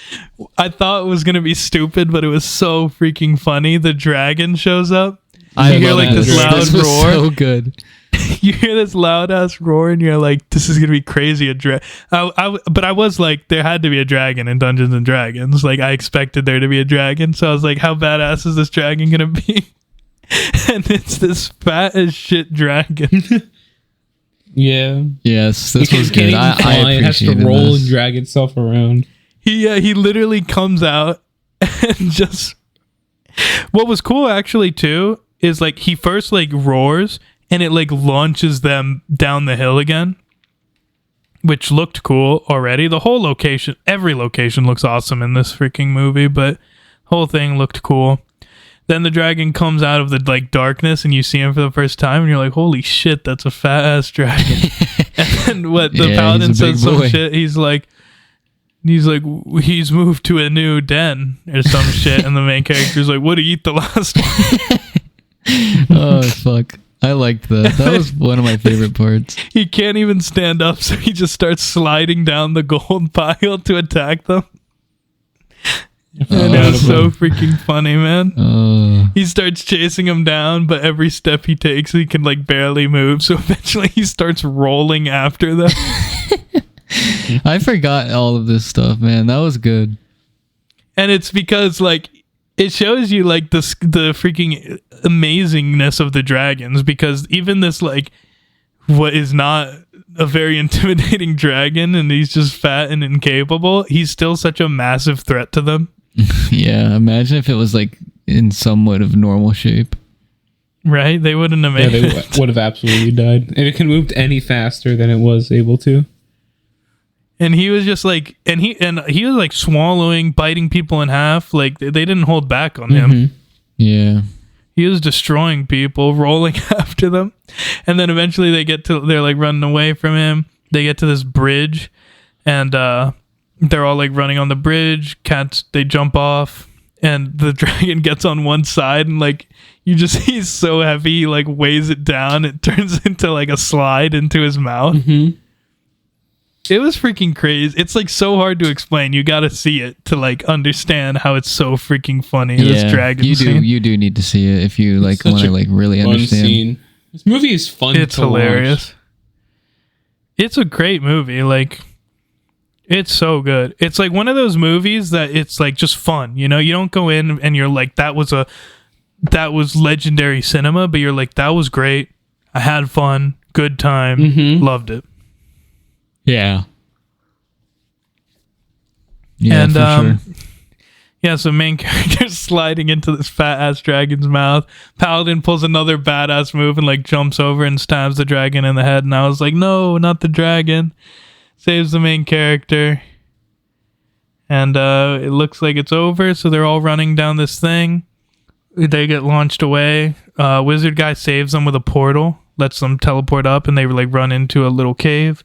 I thought it was gonna be stupid, but it was so freaking funny. The dragon shows up. I hear love like this loud was roar. So good. You hear this loud ass roar, and you're like, "This is gonna be crazy." But I was like, there had to be a dragon in Dungeons and Dragons. Like, I expected there to be a dragon, so I was like, "How badass is this dragon gonna be?" And it's this fat as shit dragon. Yeah. Yes, this was good. It has to appreciated roll this. and drag itself around. He literally comes out and just. What was cool actually too is like he first like roars and it like launches them down the hill again, which looked cool already. The whole location, every location looks awesome in this freaking movie, but whole thing looked cool. Then the dragon comes out of the like darkness and you see him for the first time and you're like, holy shit, that's a fat ass dragon. And then what the paladin says some shit, he's like he's moved to a new den or some shit, and the main character's like, what do you eat the last one? Oh fuck, I liked that. That was one of my favorite parts. He can't even stand up, so he just starts sliding down the gold pile to attack them. And it was so freaking funny, man. He starts chasing him down, but every step he takes, he can like barely move, so eventually he starts rolling after them. I forgot all of this stuff, man. That was good. And it's because like it shows you like the freaking amazingness of the dragons, because even this like what is not a very intimidating dragon and he's just fat and incapable, he's still such a massive threat to them. Yeah, imagine if it was like in somewhat of normal shape. Right? They wouldn't have made They it. would have absolutely died. If it can move any faster than it was able to. And he was just like, and he was like swallowing, biting people in half. Like they didn't hold back on him. Yeah. He was destroying people, rolling after them. And then eventually they're like running away from him. They get to this bridge and they're all like running on the bridge. Cats, they jump off and the dragon gets on one side and like he's so heavy, he like weighs it down. It turns into like a slide into his mouth. It was freaking crazy. It's like so hard to explain. You got to see it to like understand how it's so freaking funny. This dragon scene. You do need to see it if you like want to like really understand. Scene. This movie is fun. It's to hilarious. watch. It's a great movie. Like, it's so good. It's like one of those movies that it's like just fun. You know, you don't go in and you're like, that was legendary cinema, but you're like, that was great. I had fun, good time, loved it. Yeah. Yeah, And for sure. yeah, so main character's sliding into this fat ass dragon's mouth. Paladin pulls another badass move and like jumps over and stabs the dragon in the head. And I was like, no, not the dragon. Saves the main character. And it looks like it's over. So they're all running down this thing. They get launched away. Wizard guy saves them with a portal, lets them teleport up, and they like run into a little cave.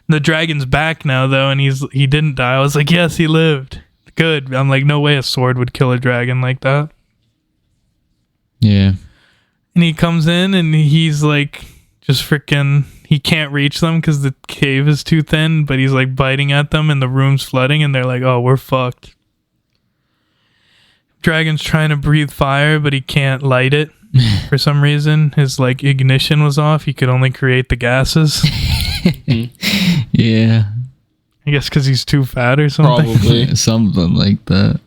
The dragon's back now though, and he didn't die. I was like, yes, he lived. Good. I'm like, no way a sword would kill a dragon like that. Yeah. And he comes in and he's like, just freaking, he can't reach them because the cave is too thin, but he's like biting at them and the room's flooding and they're like, oh, we're fucked. Dragon's trying to breathe fire, but he can't light it for some reason. His like ignition was off. He could only create the gases. Yeah. I guess because he's too fat or something. Probably. Something like that.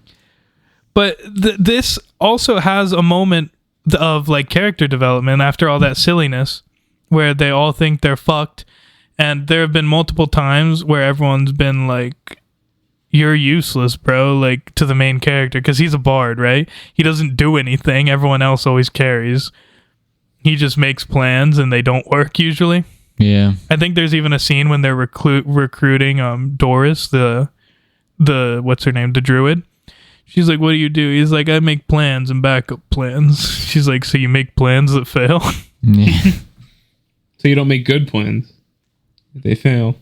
But this also has a moment of like character development after all that silliness where they all think they're fucked. And there have been multiple times where everyone's been like, you're useless, bro, like to the main character, because he's a bard, right? He doesn't do anything. Everyone else always carries. He just makes plans and they don't work usually. Yeah. I think there's even a scene when they're recruiting Doris, the what's her name, the druid. She's like, what do you do? He's like, I make plans and backup plans. She's like, so you make plans that fail? Yeah. So you don't make good plans. They fail.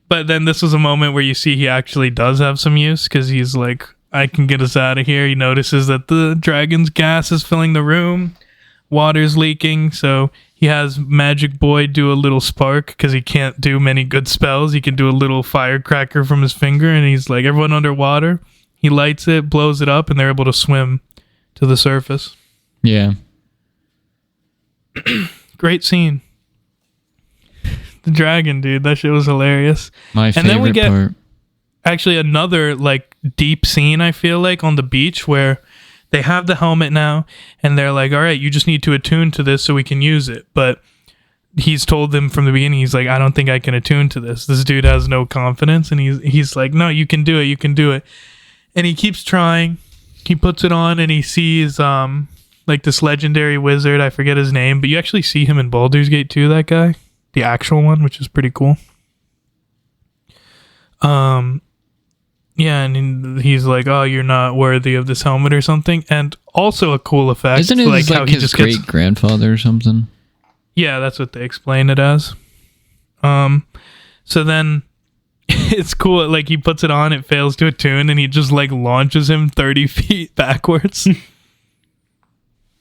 But then this was a moment where you see he actually does have some use, because he's like, I can get us out of here. He notices that the dragon's gas is filling the room. Water's leaking, so he has Magic Boy do a little spark because he can't do many good spells. He can do a little firecracker from his finger, and he's like, everyone underwater. He lights it, blows it up, and they're able to swim to the surface. Yeah. Great scene. The dragon, dude, that shit was hilarious. My favorite then we get part. actually another like deep scene, I feel like, on the beach where they have the helmet now and they're like, all right, you just need to attune to this so we can use it. But he's told them from the beginning, he's like, I don't think I can attune to this. This dude has no confidence. And he's like, no, you can do it. You can do it. And he keeps trying. He puts it on and he sees like this legendary wizard. I forget his name, but you actually see him in Baldur's Gate 2, that guy. The actual one, which is pretty cool. Yeah, and he's like, "Oh, you're not worthy of this helmet or something." And also a cool effect, Isn't it like his great grandfather or something? Yeah, that's what they explain it as. So then it's cool. Like he puts it on, it fails to attune, and he just like launches him 30 feet backwards.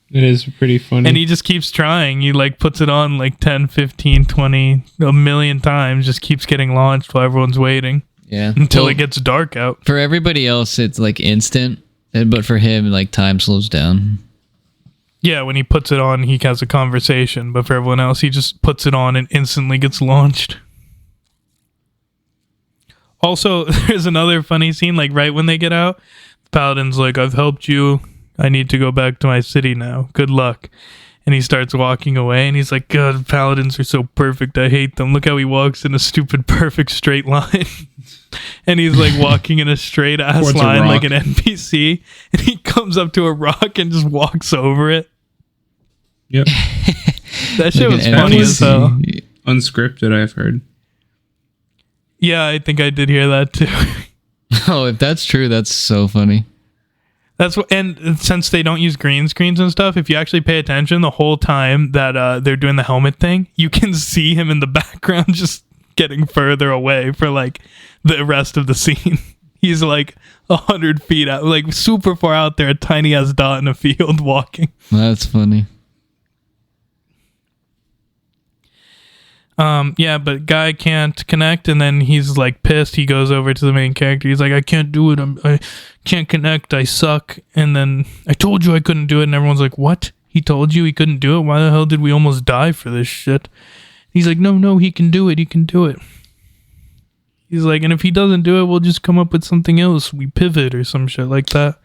It is pretty funny. And he just keeps trying. He like puts it on like 10, 15, 20, a million times, just keeps getting launched while everyone's waiting. Yeah. Until it gets dark out. For everybody else, it's like instant, but for him, like time slows down. Yeah, when he puts it on, he has a conversation. But for everyone else, he just puts it on and instantly gets launched. Also, there's another funny scene, like right when they get out, the Paladin's like, I've helped you. I need to go back to my city now. Good luck. And he starts walking away, and he's like, God, Paladins are so perfect. I hate them. Look how he walks in a stupid, perfect straight line. And he's like walking in a straight ass Towards a line like rock. an NPC. And he comes up to a rock and just walks over it. Yep. That shit Like was an funny NPC. as hell. Unscripted, I've heard. Yeah, I think I did hear that too. Oh, if that's true, that's so funny. That's what, and since they don't use green screens and stuff, if you actually pay attention the whole time that they're doing the helmet thing, you can see him in the background just getting further away for like the rest of the scene. He's like 100 feet out, like super far out there, a tiny ass dot in a field walking. That's funny. Yeah, but guy can't connect, and then he's like pissed. He goes over to the main character. He's like, I can't do it. I can't connect. I suck. And then I told you I couldn't do it. And everyone's like, what? He told you he couldn't do it? Why the hell did we almost die for this shit? He's like, no, he can do it. He can do it. He's like, and if he doesn't do it, we'll just come up with something else. We pivot or some shit like that.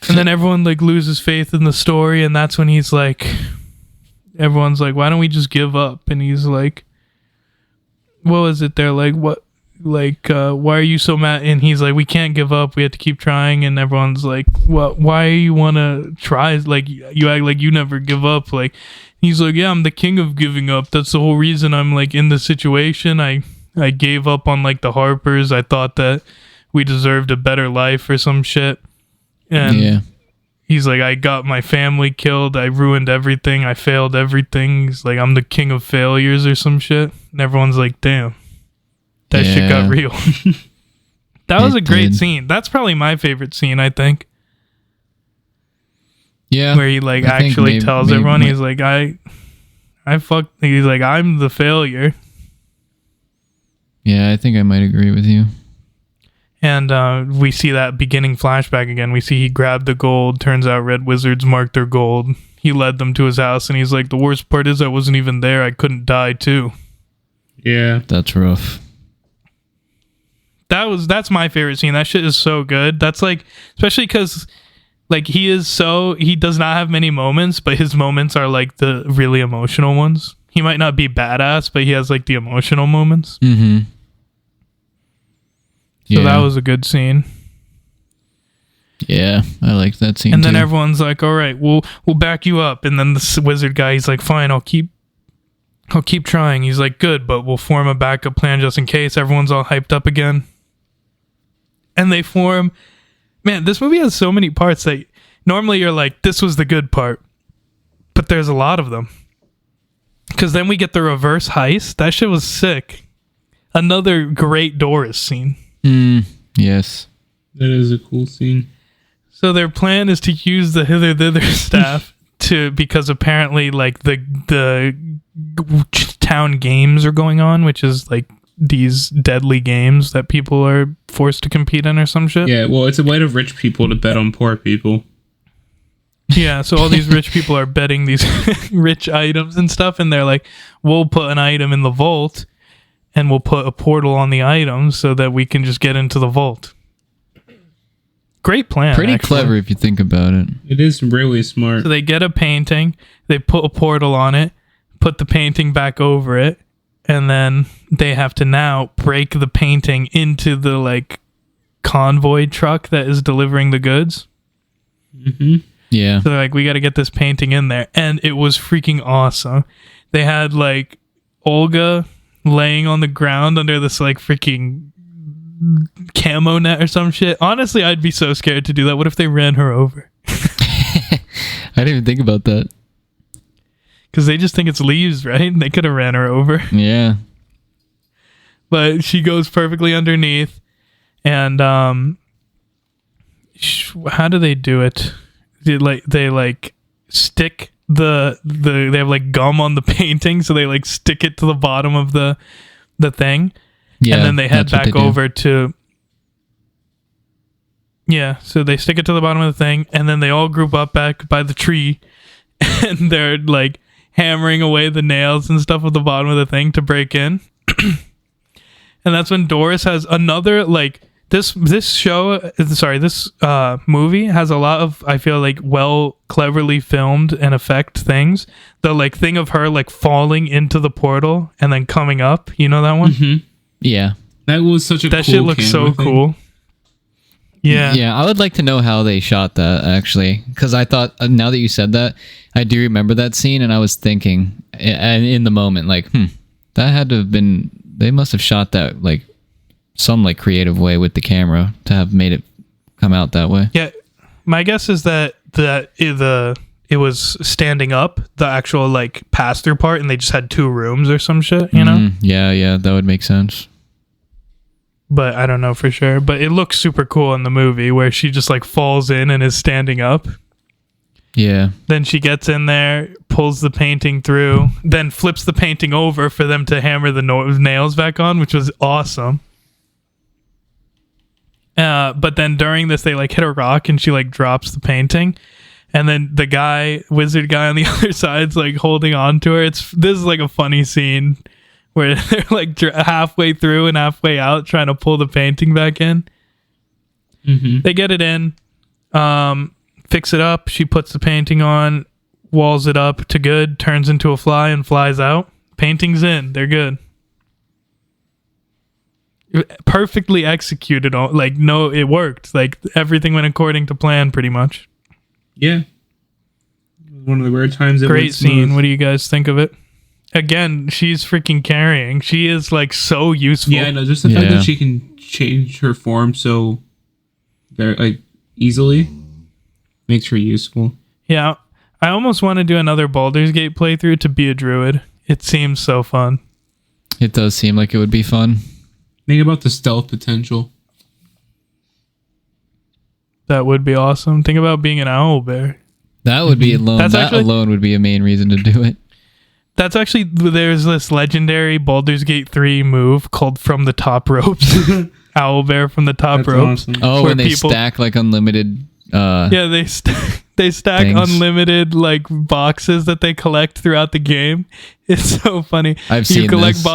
And then everyone like loses faith in the story, and that's when he's like, everyone's like, why don't we just give up? And he's like, what was it? They're like, what? Like, why are you so mad? And he's like, we can't give up. We have to keep trying. And everyone's like, well, why you want to try? Like, you act like you never give up. Like, he's like, yeah, I'm the king of giving up. That's the whole reason I'm like in the situation. I gave up on like the Harpers. I thought that we deserved a better life or some shit. And Yeah. he's like, I got my family killed. I ruined everything. I failed everything. He's like, I'm the king of failures or some shit. And everyone's like, damn, that shit got Yeah. real. That was It a great did. scene. That's probably my favorite scene, I think, Yeah. where he like I think actually maybe- tells maybe everyone, my- he's like, I fucked. He's like, I'm the failure. Yeah, I think I might agree with you. And we see that beginning flashback again. We see he grabbed the gold. Turns out Red Wizards marked their gold. He led them to his house, and he's like, the worst part is I wasn't even there. I couldn't die too. Yeah. That's rough. That's my favorite scene. That shit is so good. That's like, especially because like he does not have many moments, but his moments are like the really emotional ones. He might not be badass, but he has like the emotional moments. Mm-hmm. So that was a good scene. Yeah, I liked that scene And then too. everyone's like, all right, we'll back you up. And then the wizard guy, he's like, fine, I'll keep trying. He's like, good, but we'll form a backup plan just in case. Everyone's all hyped up again. And they form. Man, this movie has so many parts that normally you're like, this was the good part. But there's a lot of them. Because then we get the reverse heist. That shit was sick. Another great Doris scene. Yes. That is a cool scene. So their plan is to use the hither thither staff because apparently like the town games are going on, which is like these deadly games that people are forced to compete in or some shit. Yeah, well, it's a way of rich people to bet on poor people. Yeah, so all these rich people are betting these rich items and stuff, and they're like, we'll put an item in the vault and we'll put a portal on the item so that we can just get into the vault. Great plan. Pretty actually. clever if you think about it. It is really smart. So they get a painting, they put a portal on it, put the painting back over it, and then they have to now break the painting into the like convoy truck that is delivering the goods. Yeah. So they're like, we got to get this painting in there. And it was freaking awesome. They had like Olga laying on the ground under this like freaking camo net or some shit. Honestly, I'd be so scared to do that. What if they ran her over? I didn't even think about that. Because they just think it's leaves, right? They could have ran her over. Yeah. But she goes perfectly underneath. And how do they do it? They like stick they have like gum on the painting, so they like stick it to the bottom of the thing. Yeah. And then they head that's what back they do. over to so they stick it to the bottom of the thing, and then they all group up back by the tree, and they're like hammering away the nails and stuff at the bottom of the thing to break in. And that's when Doris has another like this movie has a lot of, I feel like, cleverly filmed and effect things. The like thing of her like falling into the portal and then coming up, you know that one? Mm-hmm. Yeah. That was such a that cool shit looks so thing. cool. Yeah. Yeah, I would like to know how they shot that, actually, because I thought, now that you said that, I do remember that scene, and I was thinking, and in the moment, like, that had to have been, they must have shot that, like, some, like, creative way with the camera to have made it come out that way. Yeah. My guess is that it was standing up, the actual, like, pass-through part, and they just had 2 rooms or some shit, you know? Yeah, that would make sense. But I don't know for sure. But it looks super cool in the movie where she just like falls in and is standing up. Yeah. Then she gets in there, pulls the painting through, then flips the painting over for them to hammer the nails back on, which was awesome. But then during this, they like hit a rock and she like drops the painting. And then the wizard guy on the other side's like holding on to her. This is like a funny scene where they're like halfway through and halfway out trying to pull the painting back in. Mm-hmm. They get it in, fix it up. She puts the painting on, walls it up to good, turns into a fly and flies out. Painting's in. They're good. Perfectly executed. It worked. Like everything went according to plan pretty much. Yeah. One of the rare times it Great scene. What do you guys think of it? Again, she's freaking carrying. She is like so useful. Yeah, no, just the fact that she can change her form so very like easily makes her useful. Yeah, I almost want to do another Baldur's Gate playthrough to be a druid. It seems so fun. It does seem like it would be fun. Think about the stealth potential. That would be awesome. Think about being an owlbear. That would be alone. That alone would be a main reason to do it. That's actually, there's this legendary Baldur's Gate 3 move called From the Top Ropes. Owlbear from the top ropes. Awesome. Oh, when they stack like unlimited. Yeah, they stack things. Unlimited like boxes that they collect throughout the game. It's so funny. I've seen this.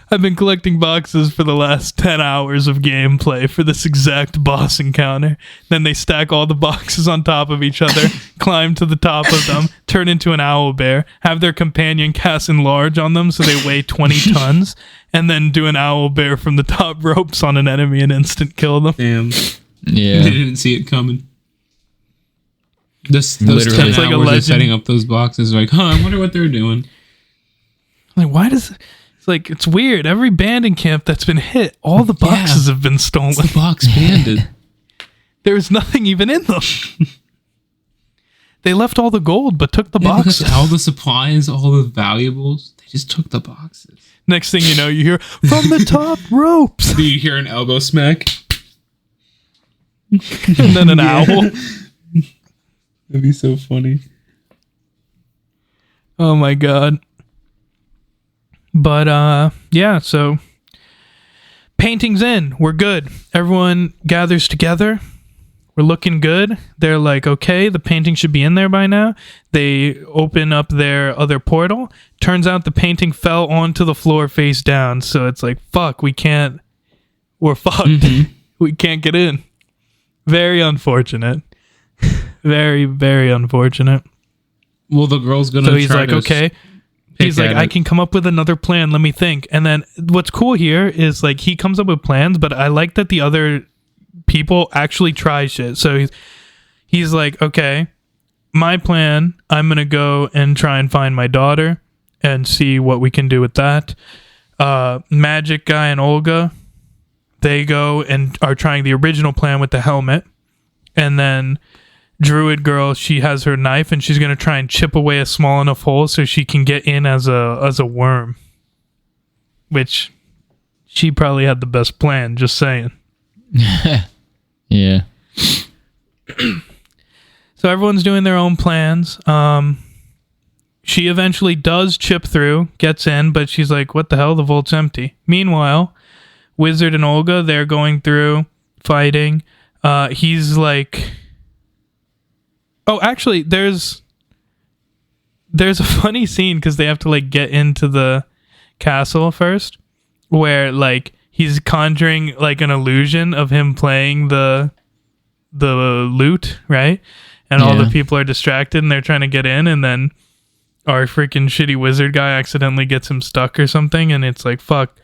I've been collecting boxes for the last 10 hours of gameplay for this exact boss encounter. Then they stack all the boxes on top of each other, climb to the top of them, turn into an owlbear, have their companion cast enlarge on them so they weigh 20 tons, and then do an owlbear from the top ropes on an enemy and instant kill them. Damn. Yeah. They didn't see it coming. Those Literally. 10 hours of setting up those boxes, like, I wonder what they're doing. Like, why does... Like, it's weird. Every banding camp that's been hit, all the boxes have been stolen. It's the box banded. There's nothing even in them. They left all the gold, but took the boxes. All the supplies, all the valuables, they just took the boxes. Next thing you know, you hear, from the top ropes. Do you hear an elbow smack? And then an owl. That'd be so funny. Oh my god. But yeah, so painting's in. We're good. Everyone gathers together. We're looking good. They're like, okay, the painting should be in there by now. They open up their other portal. Turns out the painting fell onto the floor face down. So it's like, fuck, we're fucked. Mm-hmm. We can't get in. Very unfortunate. Very, very unfortunate. Well, the girl's gonna. So he's like, okay. He's like, I can come up with another plan. Let me think. And then what's cool here is like he comes up with plans, but I like that the other people actually try shit. So he's like, okay, my plan, I'm going to go and try and find my daughter and see what we can do with that. Magic guy and Olga, they go and are trying the original plan with the helmet. And then Druid girl, she has her knife and she's going to try and chip away a small enough hole so she can get in as a worm. Which she probably had the best plan, just saying. Yeah. So everyone's doing their own plans. She eventually does chip through, gets in, but she's like, what the hell? The vault's empty. Meanwhile, Wizard and Olga, they're going through, fighting. He's like... Oh, actually, there's a funny scene because they have to like get into the castle first, where like he's conjuring like an illusion of him playing the lute, right? And all the people are distracted and they're trying to get in, and then our freaking shitty wizard guy accidentally gets him stuck or something, and it's like, fuck,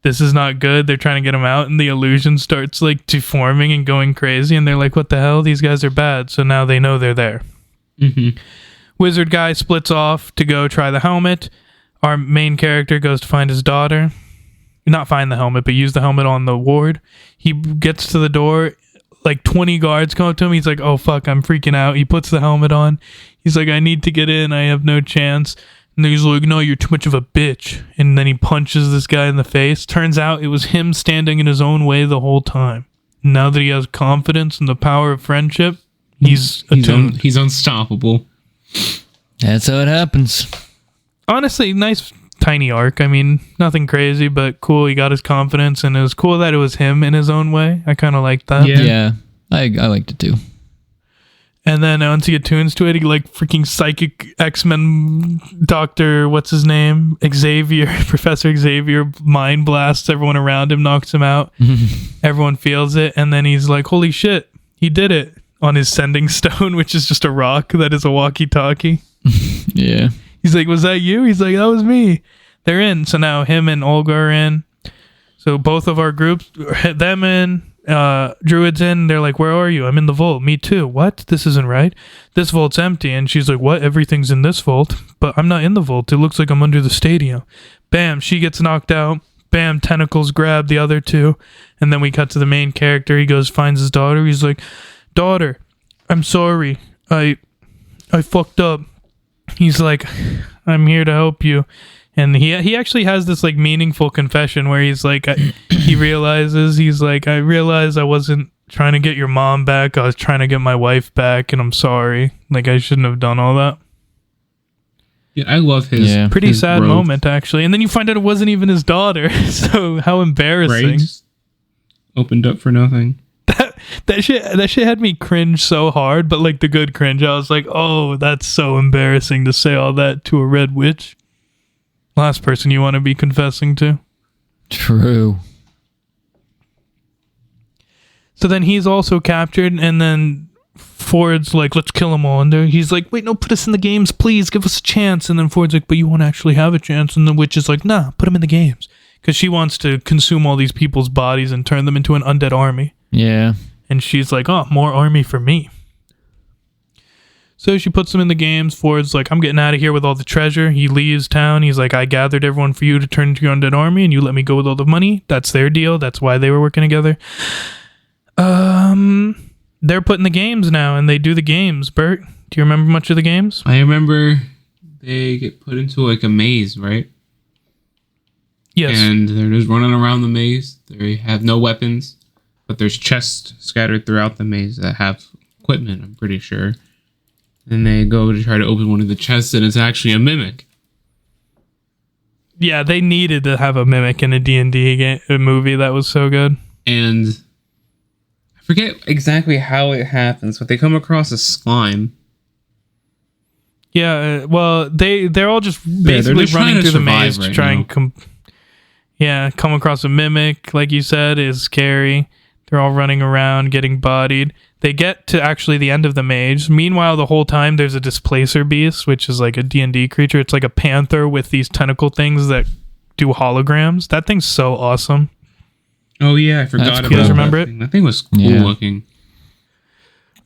this is not good. They're trying to get him out, and the illusion starts like deforming and going crazy, and they're like, what the hell? These guys are bad. So now they know they're there. Mm-hmm. Wizard guy splits off to go try the helmet. Our main character goes to find his daughter. Not find the helmet, but use the helmet on the ward. He gets to the door, like 20 guards come up to him. He's like, oh fuck, I'm freaking out. He puts the helmet on. He's like, I need to get in. I have no chance. And he's like, no, you're too much of a bitch. And then he punches this guy in the face. Turns out it was him standing in his own way the whole time. Now that he has confidence in the power of friendship, he's attuned. He's unstoppable. That's how it happens. Honestly, nice tiny arc. I mean, nothing crazy, but cool. He got his confidence, and it was cool that it was him in his own way. I kind of liked that. Yeah, I liked it too. And then once he attunes to it, he like freaking psychic X-Men Dr. What's his name? Xavier, Professor Xavier mind blasts everyone around him, knocks him out. Everyone feels it. And then he's like, holy shit, he did it on his sending stone, which is just a rock that is a walkie-talkie. Yeah. He's like, was that you? He's like, that was me. They're in. So now him and Olga are in. So both of our groups, them in, Druid's in. They're like, where are you? I'm in the vault. Me too. What? This isn't right. This vault's empty. And she's like, what? Everything's in this vault, but I'm not in the vault. It looks like I'm under the stadium. Bam, she gets knocked out. Bam, tentacles grab the other two. And then we cut to the main character. He goes, finds his daughter. He's like, daughter, I'm sorry. I fucked up. He's like, I'm here to help you. And he actually has this like meaningful confession where he's like, he realizes, he's like, I realized I wasn't trying to get your mom back. I was trying to get my wife back, and I'm sorry. Like, I shouldn't have done all that. Yeah, I love his pretty his sad growth. moment, actually. And then you find out it wasn't even his daughter. So how embarrassing. Right? Just opened up for nothing. That shit had me cringe so hard, but like the good cringe. I was like, oh, that's so embarrassing to say all that to a red witch. Last person you want to be confessing to. True. So then he's also captured, and then Ford's like, let's kill them all. And he's like, wait, no, put us in the games, please, give us a chance. And then Ford's like, but you won't actually have a chance. And the witch is like, nah, put them in the games. Because she wants to consume all these people's bodies and turn them into an undead army. Yeah. And she's like, oh, more army for me. So she puts them in the games. Ford's like, I'm getting out of here with all the treasure. He leaves town. He's like, I gathered everyone for you to turn into your undead army, and you let me go with all the money. That's their deal. That's why they were working together. They're put in the games now, and they do the games. Bert, do you remember much of the games? I remember they get put into like a maze, right? Yes. And they're just running around the maze. They have no weapons, but there's chests scattered throughout the maze that have equipment, I'm pretty sure. And they go to try to open one of the chests, and it's actually a mimic. Yeah, they needed to have a mimic in a D&D movie. That was so good. And I forget exactly how it happens, but they come across a slime. Yeah, well, they're all just basically just running trying to through the maze survive to right try and come across a mimic, like you said, is scary. They're all running around, getting bodied. They get to actually the end of the maze. Meanwhile, the whole time, there's a displacer beast, which is like a D&D creature. It's like a panther with these tentacle things that do holograms. That thing's so awesome. Oh, yeah, I forgot about cool. You guys remember that it? thing. That thing was cool looking.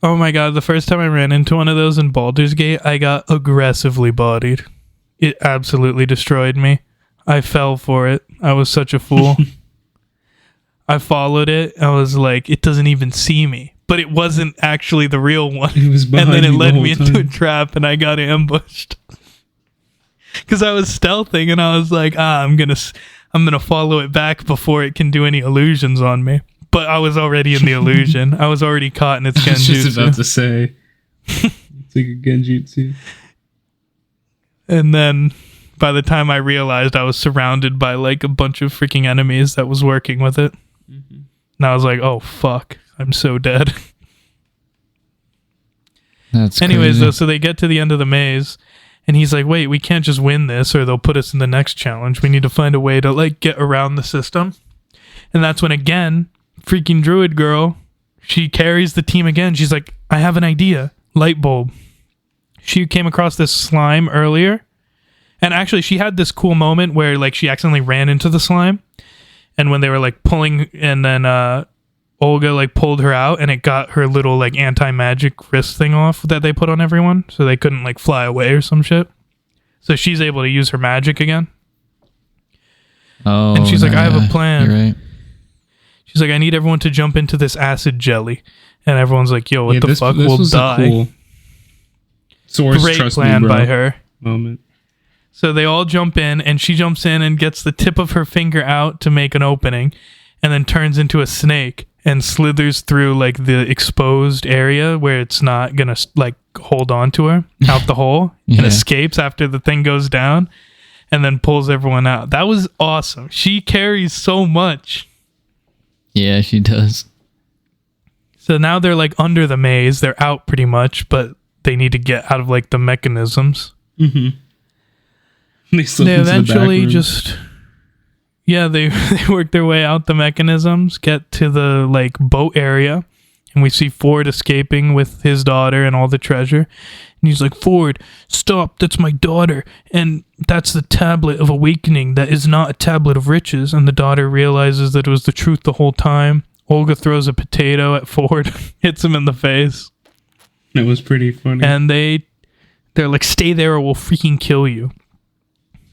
Oh my god, the first time I ran into one of those in Baldur's Gate, I got aggressively bodied. It absolutely destroyed me. I fell for it. I was such a fool. I followed it. I was like, it doesn't even see me. But it wasn't actually the real one. It was behind and then it led the me whole into a time. trap, and I got ambushed. Because I was stealthing, and I was like, I'm gonna follow it back before it can do any illusions on me. But I was already in the illusion. I was already caught in its I was just about genjutsu. to say. It's like a genjutsu. And then by the time I realized, I was surrounded by like a bunch of freaking enemies that was working with it. Mm-hmm. And I was like, oh fuck, I'm so dead. That's Anyways, crazy. though, so they get to the end of the maze, and he's like, wait, we can't just win this or they'll put us in the next challenge. We need to find a way to like get around the system. And that's when, again, freaking druid girl, she carries the team again. She's like, I have an idea. Light bulb. She came across this slime earlier. And actually, she had this cool moment where, like, she accidentally ran into the slime. And when they were, like, pulling, and then Olga, like, pulled her out, and it got her little, like, anti-magic wrist thing off that they put on everyone. So they couldn't, like, fly away or some shit. So she's able to use her magic again. Oh, and she's like, I have a plan. You're right. She's like, I need everyone to jump into this acid jelly. And everyone's like, yo, what the fuck? This We'll was die. A cool source, Great trust plan me, bro by her. moment. So they all jump in, and she jumps in and gets the tip of her finger out to make an opening, and then turns into a snake and slithers through, like, the exposed area where it's not gonna, like, hold on to her out the hole, and escapes after the thing goes down, and then pulls everyone out. That was awesome. She carries so much. Yeah, she does. So now they're, like, under the maze. They're out pretty much, but they need to get out of, like, the mechanisms. Mm-hmm. They eventually just... Yeah, they work their way out the mechanisms, get to the, like, boat area, and we see Ford escaping with his daughter and all the treasure. And he's like, Ford, stop, that's my daughter, and that's the tablet of awakening that is not a tablet of riches. And the daughter realizes that it was the truth the whole time. Olga throws a potato at Ford, hits him in the face. It was pretty funny. And they're like, stay there or we'll freaking kill you.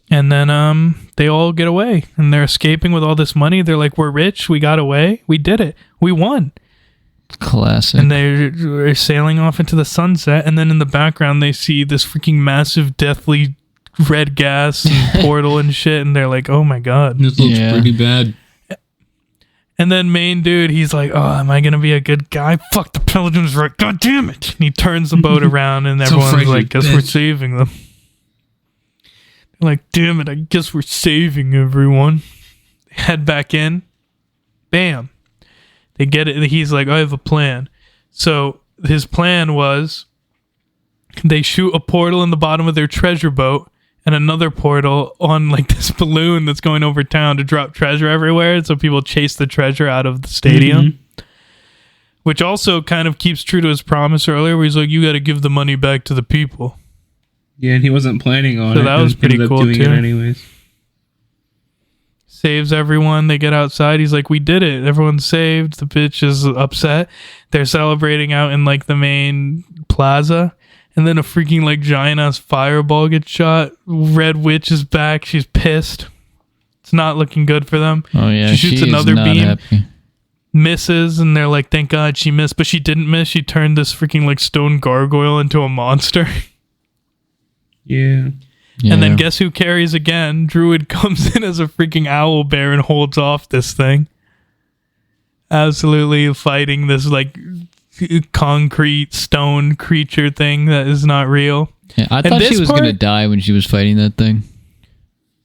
And then they all get away, and they're escaping with all this money. They're like, we're rich, we got away, we did it, we won. Classic. And they're sailing off into the sunset, and then in the background they see this freaking massive deathly red gas and portal and shit, and they're like, oh my god. This looks pretty bad. And then main dude, he's like, oh, am I gonna be a good guy? Fuck, the Pilgrims right, god damn it. And he turns the boat around, and everyone's like, guess we're saving them. Like, damn it, I guess we're saving everyone. Head back in. Bam. They get it. He's like, I have a plan. So his plan was they shoot a portal in the bottom of their treasure boat and another portal on, like, this balloon that's going over town to drop treasure everywhere. So people chase the treasure out of the stadium. Mm-hmm. Which also kind of keeps true to his promise earlier where he's like, you got to give the money back to the people. Yeah, and he wasn't planning on it. So that was pretty cool, doing too. It anyways. Saves everyone. They get outside. He's like, we did it. Everyone's saved. The bitch is upset. They're celebrating out in, like, the main plaza. And then a freaking, like, giant-ass fireball gets shot. Red Witch is back. She's pissed. It's not looking good for them. Oh, yeah. She shoots another beam. Happy. Misses, and they're like, thank God she missed. But she didn't miss. She turned this freaking, like, stone gargoyle into a monster. Yeah. And then guess who carries again? Druid comes in as a freaking owl bear and holds off this thing. Absolutely fighting this, like, concrete stone creature thing that is not real. Yeah, I thought she was going to die when she was fighting that thing.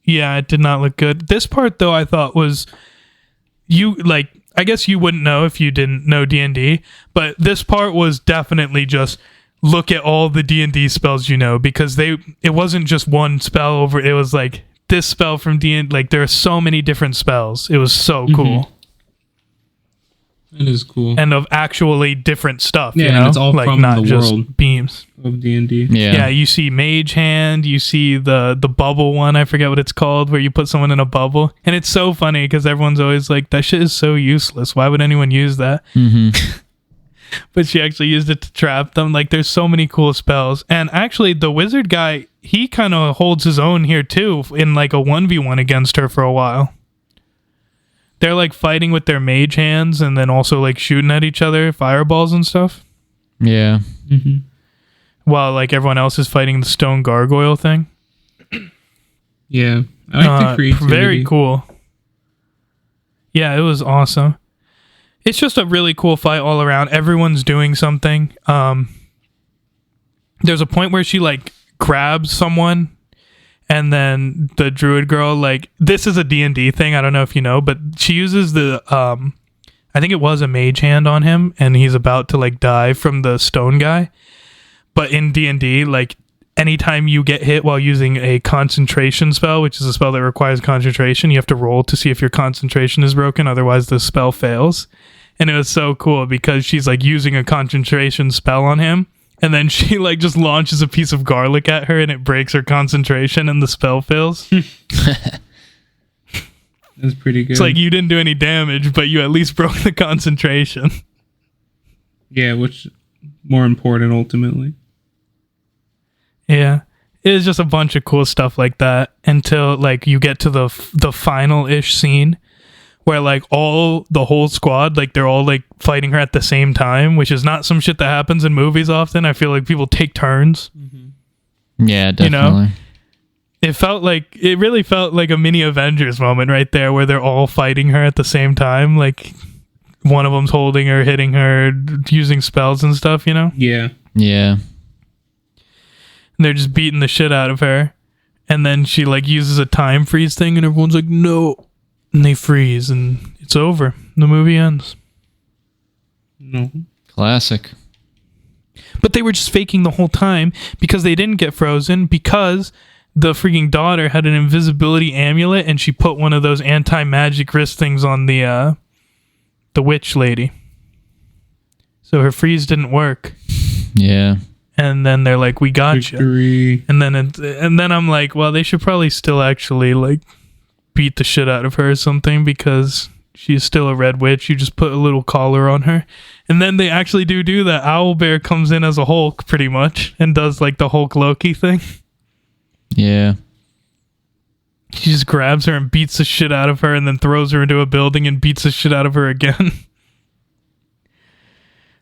Yeah, it did not look good. This part, though, I thought was... I guess you wouldn't know if you didn't know D&D, but this part was definitely just... look at all the D&D spells you know, because it wasn't just one spell over, it was like this spell from D&D, like there are so many different spells. It was so cool. It is cool. And of actually different stuff, yeah, you know? And it's all like from not the just world beams. Of D&D. Yeah, you see Mage Hand, you see the bubble one, I forget what it's called, where you put someone in a bubble. And it's so funny because everyone's always like, that shit is so useless. Why would anyone use that? Mm-hmm. But she actually used it to trap them. Like, there's so many cool spells. And actually, the wizard guy, he kind of holds his own here, too, in, like, a 1v1 against her for a while. They're, like, fighting with their mage hands and then also, like, shooting at each other, fireballs and stuff. Yeah. Mm-hmm. While, like, everyone else is fighting the stone gargoyle thing. Yeah. I like the creativity. Very cool. Yeah, it was awesome. It's just a really cool fight all around. Everyone's doing something. There's a point where she, like, grabs someone, and then the druid girl, like, this is a D&D thing. I don't know if you know, but she uses the, I think it was a mage hand on him, and he's about to, like, die from the stone guy. But in D&D, like, anytime you get hit while using a concentration spell, which is a spell that requires concentration, you have to roll to see if your concentration is broken. Otherwise, the spell fails. And it was so cool because she's like using a concentration spell on him. And then she like just launches a piece of garlic at her and it breaks her concentration and the spell fails. That's pretty good. It's like you didn't do any damage, but you at least broke the concentration. Yeah, which more important ultimately. Yeah. It was just a bunch of cool stuff like that until like you get to the final-ish scene where like the whole squad, like they're all like fighting her at the same time, which is not some shit that happens in movies often. I feel like people take turns. Yeah, definitely. You know? It really felt like a mini Avengers moment right there where they're all fighting her at the same time. Like one of them's holding her, hitting her, using spells and stuff, you know? Yeah. Yeah. And they're just beating the shit out of her. And then she like uses a time freeze thing and everyone's like, no. And they freeze and it's over. The movie ends. No. Classic. But they were just faking the whole time because they didn't get frozen because the freaking daughter had an invisibility amulet and she put one of those anti-magic wrist things on the witch lady. So her freeze didn't work. Yeah. And then they're like, we got Victory. you. And then I'm like, well, they should probably still actually like beat the shit out of her or something because she's still a red witch. You just put a little collar on her. And then they actually do that. Owlbear comes in as a Hulk pretty much and does like the Hulk Loki thing. Yeah. He just grabs her and beats the shit out of her and then throws her into a building and beats the shit out of her again.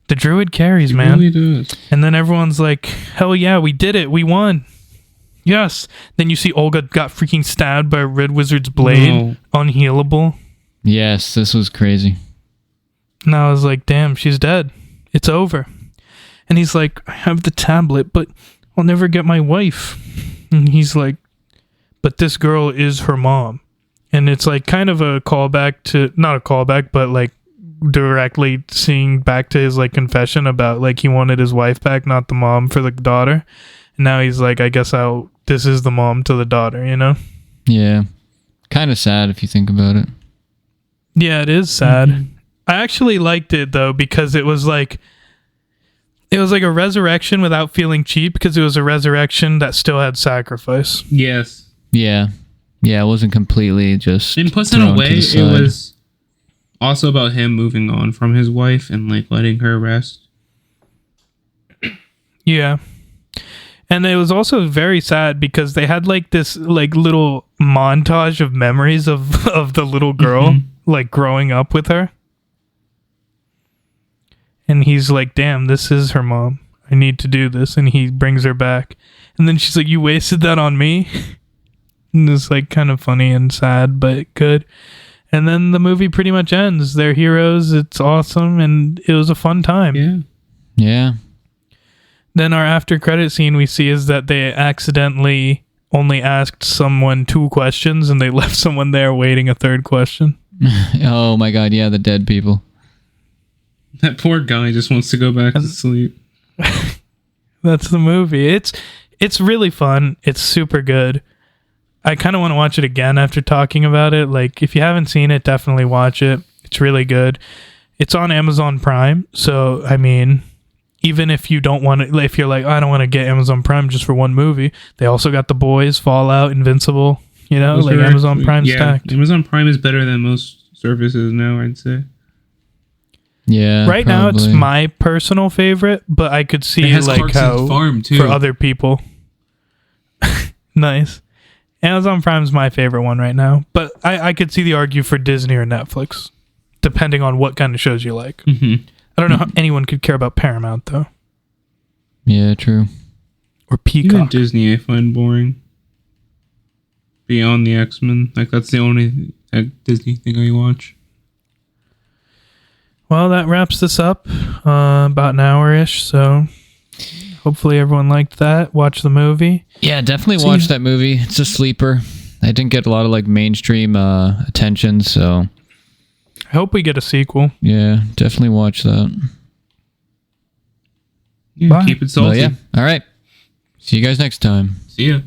The druid carries, man. It really does. And then everyone's like, hell yeah, we did it. We won. Yes. Then you see Olga got freaking stabbed by a red wizard's blade. No. Unhealable. Yes, this was crazy. And I was like, damn, she's dead. It's over. And he's like, I have the tablet, but I'll never get my wife. And he's like, but this girl is her mom. And it's like kind of a callback to, not a callback, but like directly seeing back to his like confession about like he wanted his wife back, not the mom for the daughter. And now he's like, I guess this is the mom to the daughter, you know? Yeah. Kind of sad if you think about it. Yeah, it is sad. I actually liked it though because it was like a resurrection without feeling cheap because it was a resurrection that still had sacrifice. Yes. Yeah. Yeah, it wasn't completely just. And plus, in a way, it was also about him moving on from his wife and like letting her rest. Yeah. And it was also very sad because they had like this like little montage of memories of the little girl like growing up with her. And he's like, damn, this is her mom. I need to do this. And he brings her back. And then she's like, you wasted that on me? And it's like kind of funny and sad, but good. And then the movie pretty much ends. They're heroes. It's awesome. And it was a fun time. Yeah. Yeah. Then our after credit scene we see is that they accidentally only asked someone 2 questions and they left someone there waiting a 3rd question. Oh my god, yeah, the dead people. That poor guy just wants to go back to sleep. That's the movie. It's really fun. It's super good. I kind of want to watch it again after talking about it. Like, if you haven't seen it, definitely watch it. It's really good. It's on Amazon Prime. So, I mean, even if you don't want to, if you're like, I don't want to get Amazon Prime just for one movie, they also got The Boys, Fallout, Invincible, you know, Those like are Amazon actually- Prime yeah, stacked. Amazon Prime is better than most services now, I'd say. Yeah. Right now, it's probably. my personal favorite, but I could see It has like Clarkson's how Farm, too. for other people. Nice. Amazon Prime's my favorite one right now, but I could see the argue for Disney or Netflix, depending on what kind of shows you like. Mm-hmm. I don't know how anyone could care about Paramount though, Yeah, true. or Even Peacock. Disney I find boring. Beyond the X-Men. Like, that's the only Disney thing I watch. Well, that wraps this up. About an hour-ish, so hopefully everyone liked that. Watch the movie. Yeah, definitely watch that movie. It's a sleeper. I didn't get a lot of like mainstream attention, so I hope we get a sequel. yeah, definitely watch that. Yeah, Bye. keep it Well, salty. yeah. All right. See you guys next time. See ya.